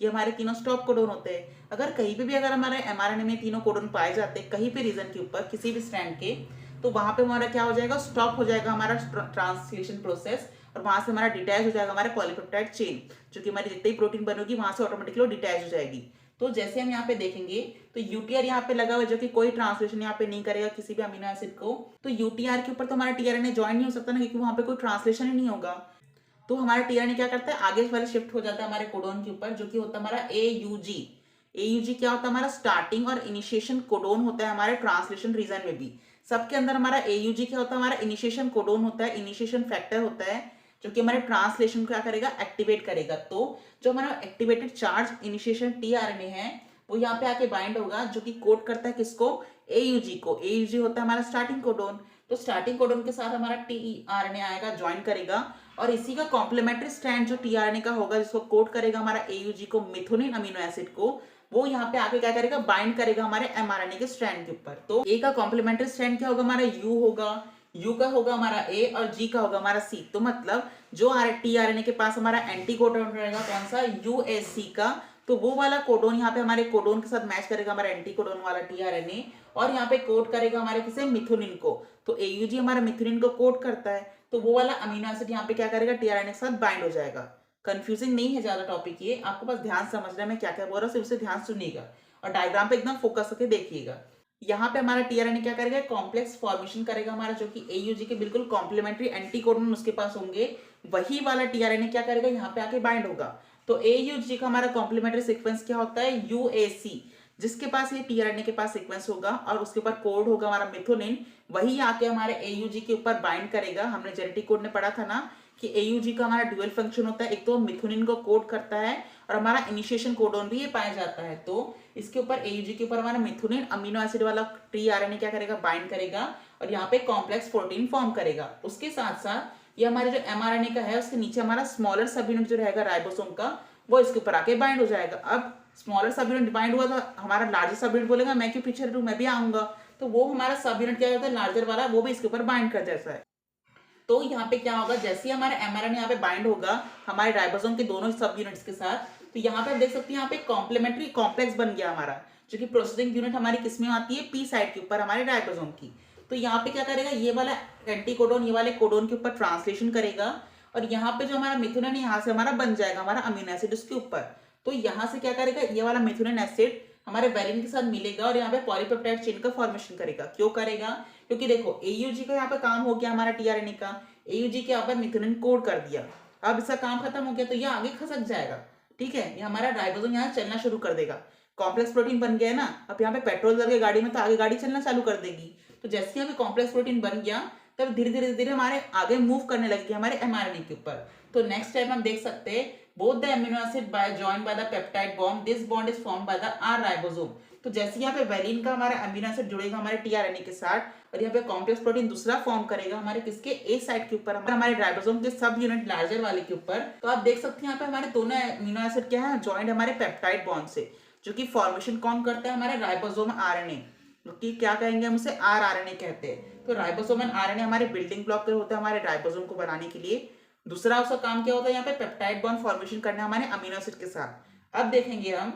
ये हमारे तीनों स्टॉप कोडन होते हैं। अगर कहीं पे भी अगर हमारे एमआरएनए में तीनों कोडन पाए जाते हैं कहीं पे रीजन के ऊपर किसी भी स्ट्रैंड के, तो वहां पे हमारा क्या हो जाएगा, स्टॉप हो जाएगा हमारा ट्रांसलेशन प्रोसेस और वहां से हमारा डिटैच हो जाएगा हमारा पॉलीपेप्टाइड चेन, जो कि हमारी जितनी प्रोटीन बनेगी वहां से ऑटोमेटिकली डिटैच हो जाएगी। तो जैसे हम यहाँ पे देखेंगे तो यूटीआर यहाँ पे लगा हुआ है जो कि कोई ट्रांसलेशन यहाँ पे नहीं करेगा किसी भी अमीनो एसिड को। तो यूटीआर के ऊपर तो हमारा टीआरएनए ज्वाइन नहीं हो सकता ना, क्योंकि वहां पे कोई ट्रांसलेशन ही नहीं होगा। तो हमारा टीआरएनए क्या करता है, आगे वाले शिफ्ट हो जाता है हमारे कोडोन के ऊपर, जो कि होता है हमारा एयूजी। एयूजी क्या होता है, हमारा स्टार्टिंग और इनिशिएशन कोडोन होता है हमारे ट्रांसलेशन रीजन में भी। सबके अंदर हमारा एयूजी क्या होता है, हमारा इनिशिएशन कोडोन होता है, इनिशिएशन फैक्टर होता है, जो कि हमारे ट्रांसलेशन को क्या करेगा, एक्टिवेट करेगा। तो जो हमारा एक्टिवेटेड चार्ज इनिशिएशन टीआरएनए है वो यहाँ पे आके बाइंड होगा, जो कि कोड करता है किसको, एयूजी को। एयूजी होता है हमारा स्टार्टिंग कोडोन। तो स्टार्टिंग कोडोन के साथ हमारा टीआरएनए आएगा, ज्वाइन करेगा, और इसी का कॉम्प्लीमेंट्री स्ट्रैंड जो टीआरएनए का होगा जिसको कोड करेगा हमारा एयूजी को, मिथोनिन अमीनो एसिड को, वो यहाँ पे आके क्या करेगा, बाइंड करेगा हमारे एमआरएनए के स्ट्रैंड के ऊपर। तो ए का कॉम्प्लीमेंट्री स्ट्रैंड क्या होगा, हमारा यू होगा, यू का होगा हमारा ए और जी का होगा हमारा सी। तो मतलब जो टीआरएनए के पास हमारा एंटी कोडोन रहेगा कौन सा, यूएससी का, तो वो वाला कोडोन यहाँ पे हमारे कोडोन के साथ मैच करेगा हमारा एंटी कोडोन वाला टीआरएनए, और यहाँ पे कोड करेगा हमारे किसे, मिथोनिन को। तो एयूजी हमारा मिथोनिन को कोड करता है, तो वो वाला अमीनो एसिड यहाँ पे क्या करेगा, टीआरएनए के साथ बाइंड हो जाएगा। कंफ्यूजिंग नहीं है ज्यादा टॉपिक, ये आपको बस ध्यान समझना है मैं क्या क्या बोल रहा हूँ, सिर्फ उसे ध्यान सुनिएगा और डायग्राम पे एकदम फोकस करके देखिएगा। यहाँ पे हमारा टीआरएनए क्या करेगा, कॉम्प्लेक्स फॉर्मेशन करेगा हमारा, जो कि एयूजी के बिल्कुल कॉम्प्लीमेंट्री एंटी कोडोन उसके पास होंगे, वही वाला टीआरएनए क्या करेगा, यहाँ पे आके बाइंड होगा। तो एयूजी का हमारा कॉम्प्लीमेंट्री सीक्वेंस क्या होता है, यूएसी, जिसके पास ये टीआरएनए के पास सीक्वेंस होगा और उसके ऊपर कोड होगा हमारा मिथोनिन, वही आके हमारे एयूजी के ऊपर बाइंड करेगा। हमने जेनेटिक कोड में पढ़ा था ना कि एयूजी का हमारा ड्यूअल फंक्शन होता है, एक तो मिथोनिन को कोड करता है और हमारा इनिशिएशन कोडोन भी ये पाया जाता है। तो इसके ऊपर एयूजी के ऊपर हमारा मिथोनिन अमीनो एसिड वाला टीआरएनए क्या करेगा, बाइंड करेगा और यहाँ पे कॉम्प्लेक्स प्रोटीन फॉर्म करेगा। उसके साथ साथ ये हमारे जो एमआरएनए का है उसके नीचे हमारा स्मॉलर सब यूनिट जो रहेगा राइबोसोम का, वो इसके ऊपर आके बाइंड हो जाएगा। अब स्मॉलर सब यूनिट बाइंड हुआ तो हमारा लार्जर सब यूनिट बोलेगा मैं क्यों पीछे हटूं, मैं भी आऊंगा। तो वो हमारा सब यूनिट क्या होता है, लार्जर वाला, वो भी इसके ऊपर बाइंड कर जैसा है। तो यहाँ पे क्या होगा, जैसे ही हमारा एमआरएनए यहाँ पे बाइंड होगा हमारे राइबोसोम के दोनों सब यूनिट्स के साथ, तो यहाँ पे आप देख सकते हैं यहाँ पे कॉम्प्लीमेंट्री कॉम्प्लेक्स बन गया हमारा, जो कि प्रोसेसिंग यूनिट हमारी किसमें आती है, पी साइड के ऊपर हमारे राइबोसोम की। तो यहाँ पे क्या करेगा, ये वाला एंटी कोडोन ये वाले कोडोन के ऊपर ट्रांसलेशन करेगा और यहाँ पे जो हमारा मिथोनिन यहाँ से हमारा बन जाएगा हमारा अमीनो एसिड उसके ऊपर। तो यहाँ से क्या करेगा, ये वाला मिथोनिन एसिड हमारे वेलिन के साथ मिलेगा और यहाँ पे पॉलीपेप्टाइड चेन का फॉर्मेशन करेगा। क्यों करेगा, क्योंकि देखो एयूजी का यहाँ पे काम हो गया हमारा टीआरएनए का, एयूजी के ऊपर मिथोनिन कोड कर दिया, अब इसका काम खत्म हो गया तो ये आगे खसक जाएगा। ठीक है, ये हमारा राइबोसोम यहाँ चलना शुरू कर देगा, कॉम्प्लेक्स प्रोटीन बन गया है ना, अब यहाँ पे पेट्रोल लगे गाड़ी में तो आगे गाड़ी चलना चालू कर देगी। तो जैसे यहाँ पे कॉम्प्लेक्स प्रोटीन बन गया तब धीरे धीरे धीरे हमारे आगे मूव करने लगेगी हमारे एमआरएनए के ऊपर। तो नेक्स्ट टाइम हम देख सकते हैं both the amino acid by joined by the peptide bond, this bond is formed by the R ribosome। तो जैसे यहाँ पे वेलिन का हमारा अमीनो एसिड जुड़ेगा हमारे टीआरएनए के साथ और यहाँ पे कॉम्प्लेक्स प्रोटीन दूसरा फॉर्म करेगा हमारे किसके, ए साइड के ऊपर, हमारे राइबोसोम के सब यूनिट लार्जर वाले के ऊपर। तो आप देख सकते हैं यहाँ पे हमारे दोनों अमीनो एसिड क्या है, ज्वाइंट हमारे पेप्टाइड बॉन्ड से, जो कि फॉर्मेशन कौन करता है, हमारे राइबोसोम आरएनए, कि क्या कहेंगे हम उसे, आर आरएनए कहते हैं। तो राइबोसोम एंड आरएनए हमारे बिल्डिंग ब्लॉक पे होता है हमारे राइबोसोम को बनाने के लिए। दूसरा उसका काम क्या होता है, यहाँ पे पेप्टाइड बॉन्ड फॉर्मेशन करना हमारे अमीनो एसिड के साथ। अब देखेंगे हम,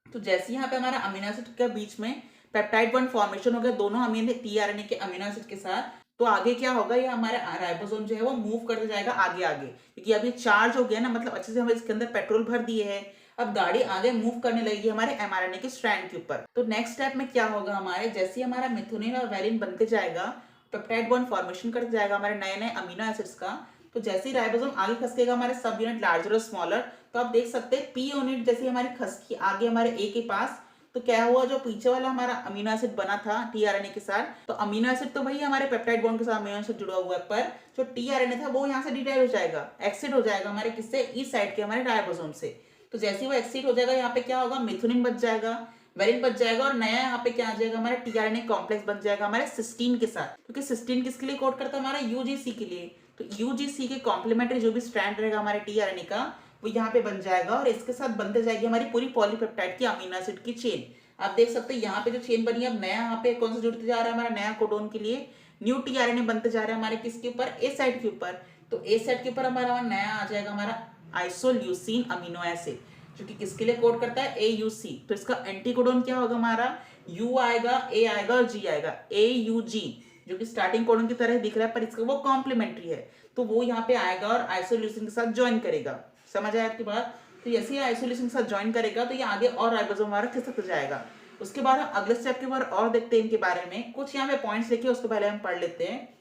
तो जैसे यहाँ पे हमारा अमीनो एसिड के बीच में पेप्टाइड बॉन्ड फॉर्मेशन हो गया दोनों अमीनो टीआरएनए के अमीनो एसिड के साथ, तो आगे क्या होगा, ये हमारे राइबोसोम जो है वो मूव करते जाएगा आगे आगे, क्योंकि अभी चार्ज हो गया ना, मतलब अच्छे से हम इसके अंदर पेट्रोल भर दिए हैं, अब गाड़ी आगे मूव करने लगेगी हमारे एमआरएनए के स्ट्रैंड के ऊपर। तो नेक्स्ट स्टेप में क्या होगा, हमारे जैसे हमारा मिथोनिन और वेलिन बनते जाएगा, पेप्टाइड बॉन्ड फॉर्मेशन करते जाएगा हमारे नए नए अमीनो एसिड्स का, तो जैसे ही राइबोसोम आगे खसकेगा हमारे सब यूनिट लार्जर और स्मॉलर, तो आप देख सकते हैं पी यूनिट जैसे हमारी खसकी आगे हमारे ए के पास, तो क्या हुआ, जो पीछे वाला हमारा अमीनो एसिड बना था टीआरएनए के साथ, तो अमीनो एसिड तो वही हमारे पेप्टाइड बॉन्ड के साथ अमीनो एसिड जुड़ा हुआ है, पर जो टीआरएनए था वो यहाँ से डिटैच हो जाएगा, एक्सिट हो जाएगा हमारे किससे, ई साइड के हमारे राइबोसोम से। तो जैसे ही वो एक्सिट हो जाएगा यहाँ पे क्या होगा, मिथोनिन बच जाएगा, वेलिन बच जाएगा और नया यहाँ पे क्या आ जाएगा, हमारा टीआरएनए कॉम्प्लेक्स बन जाएगा हमारे सिस्टीन के साथ, क्योंकि सिस्टीन किसके लिए कोड करता है, हमारा यूजीसी के लिए। तो यूजीसी के कॉम्प्लीमेंट्री जो भी स्ट्रैंड रहेगा हमारे टीआरएनए का वो यहाँ पे बन जाएगा और इसके साथ बनते जाएगी हमारी पूरी पॉलीपेप्टाइड की अमीनो एसिड की चेन। आप देख सकते हैं यहाँ पे जो चेन बनी है, अब नया यहाँ पे कौन सा जुड़ते जा रहा है हमारा नया कोडोन के लिए, न्यू टीआरएनए बनते जा रहा है हमारे किसके ऊपर, ए साइड के ऊपर। तो ए साइड के ऊपर हमारा नया आ जाएगा हमारा आइसोल्यूसिन अमीनो एसिड, जो कि किसके लिए कोड करता है, AUC। तो इसका एंटी कोडोन क्या होगा हमारा, U आएगा, A आएगा और G आएगा, AUG, जो कि स्टार्टिंग कोडोन की तरह दिख रहा है पर इसका वो कॉम्प्लीमेंट्री है, तो वो यहाँ पे आएगा और आइसोल्यूसिन के साथ ज्वाइन करेगा। समझ आया आपकी बात। तो जैसे ही आइसोल्यूसिन के साथ ज्वाइन करेगा तो ये आगे और राइबोसोम हमारा खिसक जाएगा। उसके बाद हम अगले स्टेप के बारे और देखते हैं इनके बारे में। कुछ यहाँ पे पॉइंट्स लिखे उसके पहले हम पढ़ लेते हैं।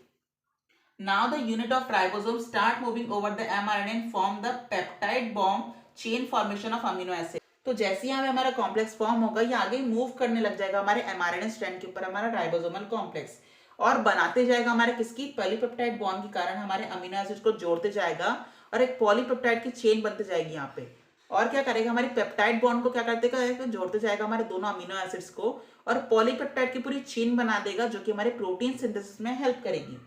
Now the unit of ribosome start moving over the mRNA and form the peptide bond chain formation of amino acid। तो जैसे यहाँ पे हमारा कॉम्प्लेक्स फॉर्म होगा ये आगे मूव करने लग जाएगा हमारे mRNA स्ट्रैंड के ऊपर हमारा राइबोसोमल कॉम्प्लेक्स, और बनाते जाएगा हमारे किसकी, पॉलीपेप्टाइड बॉन्ड के कारण हमारे अमीनो एसिड को जोड़ते जाएगा और एक पॉलीपेप्टाइड की चेन बनते जाएगी यहाँ पे। और क्या करेगा, हमारी पेप्टाइड बॉन्ड को क्या करते हैं, जोड़ते जाएगा हमारे दोनों अमीनो एसिड्स को और पॉलीपेप्टाइड की पूरी चेन बना देगा, जो कि हमारे प्रोटीन सिंथेसिस में हेल्प करेगी।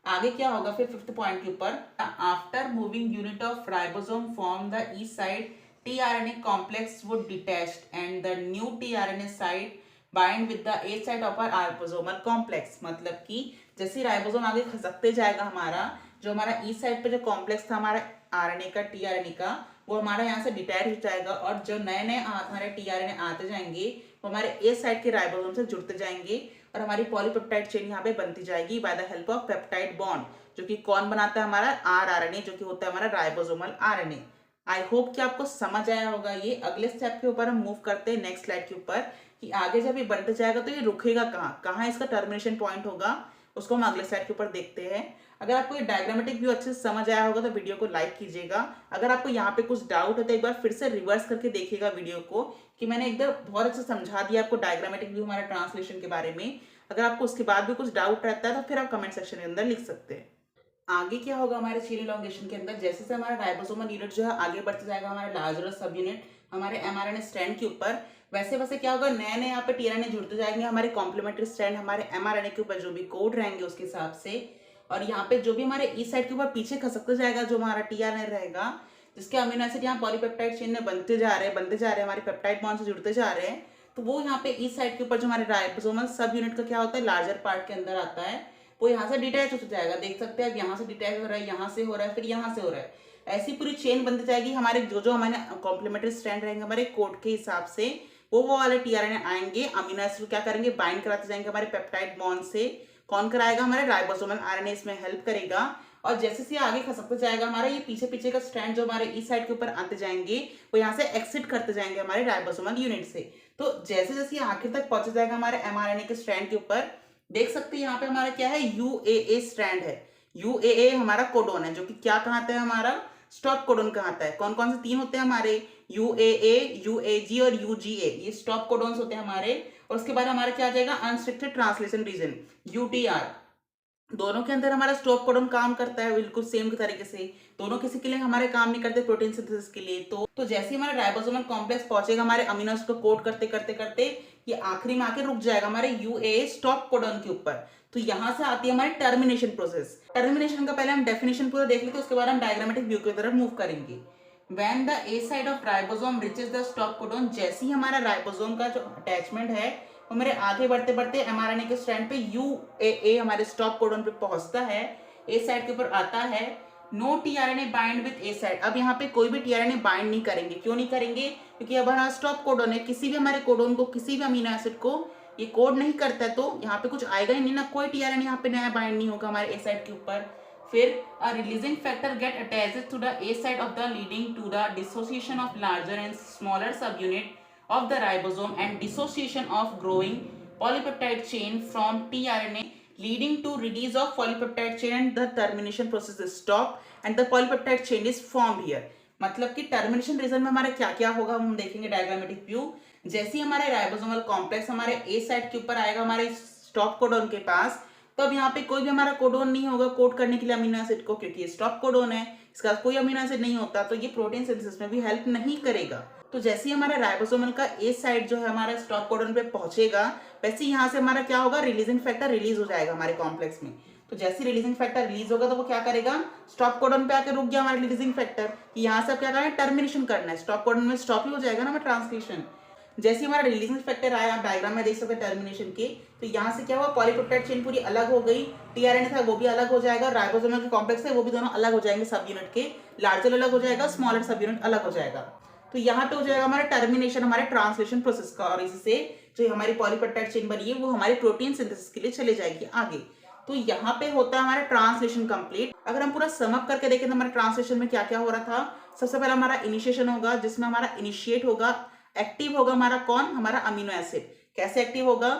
आगे क्या होगा फिर फिफ्थ पॉइंट के ऊपर, after moving unit of ribosome form the E side tRNA complex would detached and the new tRNA side bind with the A side of our ribosomal complex। मतलब कि जैसे राइबोसोम आगे खसकते जाएगा हमारा, जो हमारा ई साइड पे जो कॉम्प्लेक्स था हमारा आरएनए का, टीआरएनए का, वो हमारा यहाँ से डिटैच हो जाएगा और जो नए नए हमारे टीआरएनए आते जाएंगे वो हमारे ए साइड के राइबोसोम से जुड़ते जाएंगे और हमारी पॉलीपेप्टाइड चेन यहाँ पे बनती जाएगी by the help of peptide bond, जो कि कौन बनाता है हमारा आरआरएनए, जो कि होता है हमारा राइबोसोमल आरएनए। आई होप कि आपको समझ आया होगा ये। अगले स्टेप के ऊपर हम मूव करते हैं नेक्स्ट स्लाइड के ऊपर, कि आगे जब ये बनते जाएगा तो ये रुकेगा कहाँ, कहाँ इसका टर्मिनेशन पॉइंट होगा, उसको हम अगले स्लाइड के ऊपर देखते हैं। अगर आपको ये डायग्रामेटिक व्यू अच्छे से समझ आया होगा तो वीडियो को लाइक कीजिएगा। अगर आपको यहाँ पे कुछ डाउट है तो एक बार फिर से रिवर्स करके देखिएगा वीडियो को, कि मैंने एकदम बहुत अच्छे समझा दिया आपको डायग्रामेटिक व्यू हमारे ट्रांसलेशन के बारे में। अगर आपको उसके बाद भी कुछ डाउट रहता है तो फिर आप कमेंट सेक्शन के अंदर लिख सकते हैं। आगे क्या होगा हमारे चेन इलॉन्गेशन के अंदर, जैसे से हमारा राइबोसोमल यूनिट जो है आगे बढ़ते जाएगा हमारे लार्जर सब यूनिट हमारे एमआरएनए स्ट्रैंड के ऊपर, वैसे वैसे क्या होगा, नए नए यहाँ पे टीआरएनए जुड़ते जाएंगे हमारे कॉम्प्लीमेंट्री स्ट्रैंड हमारे एमआरएनए के ऊपर, जो भी कोड रहेंगे उसके हिसाब से। और यहाँ पे जो भी हमारे ई साइड के ऊपर पीछे खसकते जाएगा जो हमारा टीआरएनए रहेगा, जिसके अमीनो एसिड यहाँ पॉलीपेप्टाइड चेन में बनते जा रहे हैं हमारे पेप्टाइड बॉन्ड से जुड़ते जा रहे हैं, तो वो यहाँ पे ई साइड के ऊपर जो हमारे राइबोसोमल सब यूनिट का क्या होता है, लार्जर पार्ट के अंदर आता है, वो यहाँ से डिटैच हो जाएगा। देख सकते हैं अब यहाँ से डिटैच हो रहा है, यहाँ से हो रहा है, फिर यहाँ से हो रहा है, ऐसी पूरी चेन बनती जाएगी। हमारे जो जो हमारे कॉम्प्लीमेंट्री स्ट्रैंड रहेंगे हमारे कोड के हिसाब से, वो वाले टीआरएनए आएंगे, अमीनो एसिड क्या करेंगे, बाइंड कराते जाएंगे हमारे पेप्टाइड बॉन्ड से। कौन कराएगा, हमारे राइबोसोमल आरएनए इसमें हेल्प करेगा। और जैसे से आगे खसकते जाएगा हमारा ये पीछे पीछे का स्ट्रैंड जो हमारे ई साइड के ऊपर आते जाएंगे, वो यहाँ से एक्सिट करते जाएंगे हमारे राइबोसोमल यूनिट से। तो जैसे जैसे आखिर तक पहुंच जाएगा हमारे एमआरएनए के स्ट्रैंड के ऊपर, देख सकते हैं यहाँ पे हमारा क्या है, यूएए स्ट्रैंड है। यूएए हमारा कोडोन है, जो कि क्या कहता है, हमारा स्टॉप कोडोन कहता है। कौन कौन से तीन होते हैं हमारे, यूएए, यूएजी और यूजीए, ये स्टॉप कोडोन्स होते हैं हमारे। और उसके बाद हमारा क्या आ जाएगा, अनस्ट्रिक्टेड ट्रांसलेशन रीजन, यूटीआर। दोनों के अंदर हमारा स्टॉप कोडोन काम करता है बिल्कुल सेम तरीके से, दोनों किसी के लिए हमारे काम नहीं करते प्रोटीन सिंथेसिस के लिए। तो जैसे ही हमारा राइबोसोमल कॉम्प्लेक्स पहुंचेगा हमारे अमीनो एसिड को कोड करते करते करते, ये आखिरी में आके रुक जाएगा हमारे यूएए स्टॉप कोडोन के ऊपर। तो यहां से आती है हमारी टर्मिनेशन प्रोसेस। टर्मिनेशन का पहले हम डेफिनेशन पूरा देख लेते हैं, उसके बाद हम डायग्रामेटिक व्यू की तरफ मूव करेंगे। When the A side of ribosome reaches the stop codon, जैसे ही हमारा राइबोसोम का जो अटैचमेंट है वो मेरे आगे बढ़ते बढ़ते एमआरएनए के स्ट्रैंड पे यूएए हमारे स्टॉप कोडन पे पहुंचता है, ए साइड के ऊपर आता है। No tRNA bind with A side, अब यहाँ पे कोई भी टीआरएनए बाइंड नहीं करेंगे। क्यों नहीं करेंगे, क्योंकि अब हमारा स्टॉप कोडन है, किसी भी हमारे कोडन को, किसी भी अमीनो एसिड को ये कोड नहीं करता है, तो यहाँ पे कुछ आएगा ही नहीं ना, कोई टीआरएनए यहाँ पे नया बाइंड नहीं होगा हमारे ए साइड के ऊपर। फिर a releasing factor get attached to the A side of the leading to the dissociation of larger and smaller subunit of the ribosome and dissociation of growing polypeptide chain from tRNA, leading to release of polypeptide chain and the termination process is stopped and the polypeptide chain is formed here। मतलब कि termination reason में हमारा क्या क्या होगा हम देखेंगे diagrammatic view. जैसे ही हमारे राइबोसोमल कॉम्प्लेक्स हमारे ए साइड के ऊपर आएगा हमारे स्टॉप कोडोन के पास, तो अब यहाँ पे कोई भी हमारा कोडोन नहीं होगा कोड करने के लिए अमीनो एसिड को, क्योंकि ये स्टॉप कोडोन है, इसका कोई अमीनो एसिड नहीं होता, तो ये प्रोटीन सिंथेसिस में भी हेल्प नहीं करेगा। तो जैसे ही हमारा राइबोसोमल का ए साइड जो है हमारा स्टॉप कोडोन पे पहुंचेगा, वैसे यहाँ से हमारा क्या होगा, रिलीजिंग फैक्टर रिलीज हो जाएगा हमारे कॉम्प्लेक्स में। तो जैसे रिलीजिंग फैक्टर रिलीज होगा तो वो क्या करेगा, स्टॉप कोडोन पे आके रुक गया हमारा रिलीजिंग फैक्टर, कि यहाँ से क्या करना है, टर्मिनेशन करना है। स्टॉप कोडोन में स्टॉप ही हो जाएगा ना हमारा ट्रांसलेशन। जैसे हमारा रिलीजिंग फैक्टर आया, आप डायग्राम में देख सकते हैं टर्मिनेशन के, तो यहाँ से क्या हुआ, पॉलीपेप्टाइड चेन पूरी अलग हो गई, टीआरएनए था वो भी अलग हो जाएगा, राइबोसोमल के कॉम्प्लेक्स है वो भी दोनों अलग हो जाएंगे, सब यूनिट के, लार्जर अलग हो जाएगा, स्मॉलर सब यूनिट अलग हो जाएगा। तो यहाँ पे हो जाएगा हमारा टर्मिनेशन हमारे ट्रांसलेशन प्रोसेस का, और इससे जो हमारी पॉलीपेप्टाइड चेन बनी है वो हमारी प्रोटीन सिंथेसिस के लिए चले जाएगी आगे। तो यहाँ पे होता है हमारा ट्रांसलेशन कंप्लीट। अगर हम पूरा समअप करके देखें तो हमारे ट्रांसलेशन में क्या क्या हो रहा था, सबसे पहला हमारा इनिशिएशन होगा, जिसमें हमारा इनिशिएट होगा, एक्टिव होगा हमारा कौन, हमारा अमीनो एसिड। कैसे एक्टिव होगा,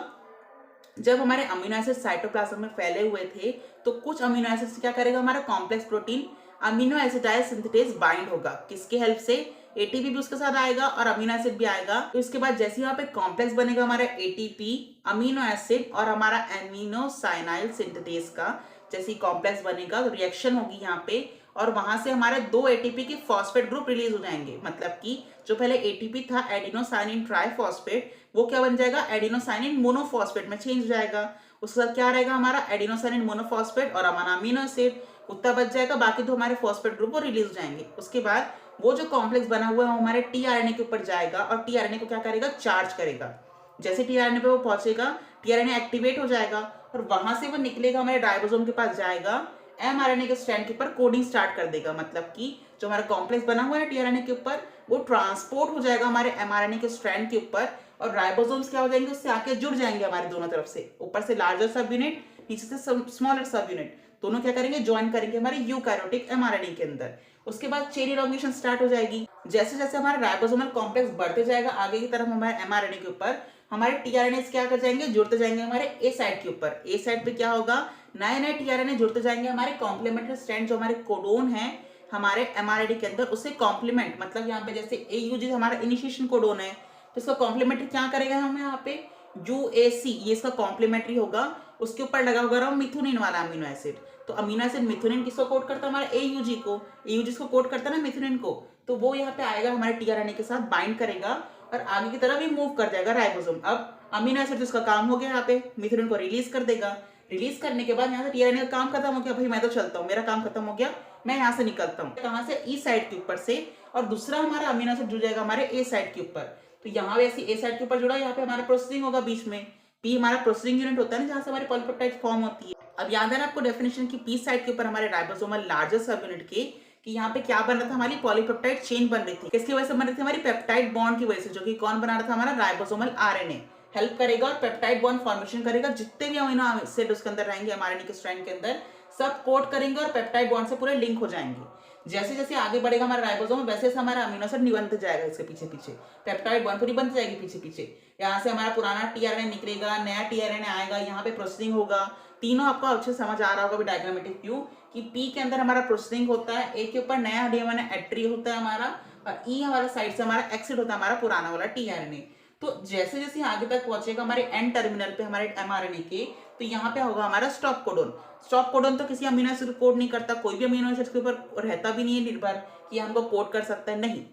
जब हमारे अमीनो एसिड साइटोप्लाज्म में फैले हुए थे तो कुछ अमीनो एसिड से क्या करेगा, हमारा कॉम्प्लेक्स प्रोटीन अमीनो एसिटाइज सिंथेटेज बाइंड होगा, किसके हेल्प से, एटीपी भी उसके साथ आएगा और अमीनो एसिड भी आएगा। तो इसके बाद जैसे यहाँ पे कॉम्प्लेक्स बनेगा हमारा एटीपी, अमीनो एसिड और हमारा एमिनो साइनाइल सिंथेटेज का, जैसे कॉम्प्लेक्स बनेगा तो रिएक्शन होगी यहाँ पे, और वहां से हमारे 2 एटीपी के फॉस्फेट ग्रुप रिलीज हो जाएंगे। मतलब कि जो पहले एटीपी था एडिनोसाइनिन ट्राइफॉस्फेट, वो क्या बन जाएगा, एडिनोसाइनिन मोनोफॉस्फेट में चेंज हो जाएगा। उसके साथ क्या रहेगा, हमारा एडिनोसाइनिन मोनोफॉस्फेट और हमारा अमीनो एसिड उतना बच जाएगा, बाकी तो हमारे फॉस्फेट ग्रुप वो रिलीज हो जाएंगे। उसके बाद वो जो कॉम्प्लेक्स बना हुआ है वो हमारे टीआरएनए के ऊपर जाएगा और टीआरएनए को क्या करेगा, चार्ज करेगा। जैसे टीआरएनए पे वो पहुंचेगा, टीआरएनए एक्टिवेट हो जाएगा और वहां से वो निकलेगा हमारे राइबोसोम के पास जाएगा, एमआरएनए के स्ट्रैंड के ऊपर कोडिंग स्टार्ट कर देगा। मतलब कि जो हमारा कॉम्प्लेक्स बना हुआ है टीआरएनए के ऊपर वो ट्रांसपोर्ट हो जाएगा हमारे एमआरएनए के स्ट्रैंड के ऊपर, और राइबोसोम्स क्या हो जाएंगे, उससे आके जुड़ जाएंगे हमारे दोनों तरफ से, ऊपर से लार्जर सब यूनिट, नीचे से स्मॉलर सब यूनिट, दोनों क्या करेंगे, ज्वाइन करेंगे हमारे यूकैरियोटिक एमआरएनए के अंदर। उसके बाद चेन इलॉन्गेशन स्टार्ट हो जाएगी। जैसे जैसे हमारा राइबोसोमल कॉम्प्लेक्स बढ़ते जाएगा आगे की तरफ हमारे एमआरएनए के ऊपर, हमारे टीआरएनए क्या कर जाएंगे, जुड़ते जाएंगे हमारे ए साइड के ऊपर। ए साइड पे क्या होगा, नए नए टीआरएनए जुड़ते जाएंगे हमारे कॉम्प्लीमेंट्री स्ट्रैंड, जो हमारे कोडोन है हमारे एमआरएनए के अंदर, उससे कॉम्प्लीमेंट, मतलब यहाँ पे जैसे एयूजी हमारा इनिशिएशन कोडोन है तो इसका कॉम्प्लीमेंट्री क्या करेगा, हम यहाँ पे यूएसी, ये इसका कॉम्प्लीमेंट्री होगा, उसके ऊपर लगा होगा मिथुनिन वाला अमीनो एसिड। तो अमीनो एसिड मिथुनिन किसको कोड करता है, हमारा एयूजी को, एयूजी को कोड करता है ना मिथुनिन को, तो वो यहाँ पे आएगा हमारे टीआरएनए के साथ बाइंड करेगा और आगे की तरफ ही मूव कर जाएगा राइबोसोम। अब अमीनो एसिड जिसका काम हो गया यहाँ पे मिथुनिन को रिलीज कर देगा, रिलीज करने के बाद यहाँ से टीआरएनए का काम खत्म हो गया, भाई मैं तो चलता हूँ, मेरा काम खत्म हो गया, मैं यहाँ से निकलता हूँ, कहाँ से, ई साइड के ऊपर से, और दूसरा हमारा अमीनो एसिड जुड़ जाएगा हमारे ए साइड के ऊपर। तो यहाँ पे ऐसे ए साइड के ऊपर जुड़ा, यहाँ पे हमारा प्रोसेसिंग होगा बीच में, पी हमारा प्रोसेसिंग यूनिट होता है ना, जहाँ से हमारी पॉलीपेप्टाइड फॉर्म होती है। अब याद है ना आपको डेफिनेशन की, पी साइड के ऊपर हमारे राइबोसोमल लार्जर सब यूनिट के, कि यहाँ पे क्या बन रहा था, हमारी पॉलीपेप्टाइड चेन बन रही थी, किसकी वजह से बन रही थी, हमारी पेप्टाइड बॉन्ड की वजह से, जो कि कौन बना रहा था, हमारा राइबोसोमल आरएनए हेल्प करेगा और पेप्टाइड बॉन्ड फॉर्मेशन करेगा। जितने भी अमीनो एसिड उसके अंदर रहेंगे एमआरएनए के स्ट्रैंड के अंदर, सब कोड करेंगे और पेप्टाइड बॉन्ड से पूरे लिंक हो जाएंगे। जैसे जैसे आगे बढ़ेगा हमारा राइबोसोम, वैसे वैसे हमारा अमीनो एसिड निबंध जाएगा इसके पीछे पीछे, पेप्टाइड बॉन्ड पूरी बनती जाएगी पीछे पीछे। यहाँ से हमारा पुराना टीआरएनए निकलेगा, नया टीआरएनए आएगा, यहाँ पे प्रोसेसिंग होगा। तीनों आपको अच्छे समझ आ रहा होगा डायग्रामेटिक व्यू, कि पी के अंदर हमारा प्रोसेसिंग होता है, ए के ऊपर नया डीएनए एट्री होता है हमारा, और ई हमारा साइड से हमारा एक्सिड होता है हमारा पुराना वाला टीआरएनए। तो जैसे जैसे आगे तक पहुंचेगा हमारे एंड टर्मिनल पे हमारे एमआरएनए के, तो यहाँ पे होगा हमारा स्टॉप कोडोन। स्टॉप कोडोन तो किसी अमीनो एसिड कोड नहीं करता, कोई भी अमीनो एसिड के ऊपर रहता भी नहीं है निर्भर कि हमको कोड कर सकता है, नहीं।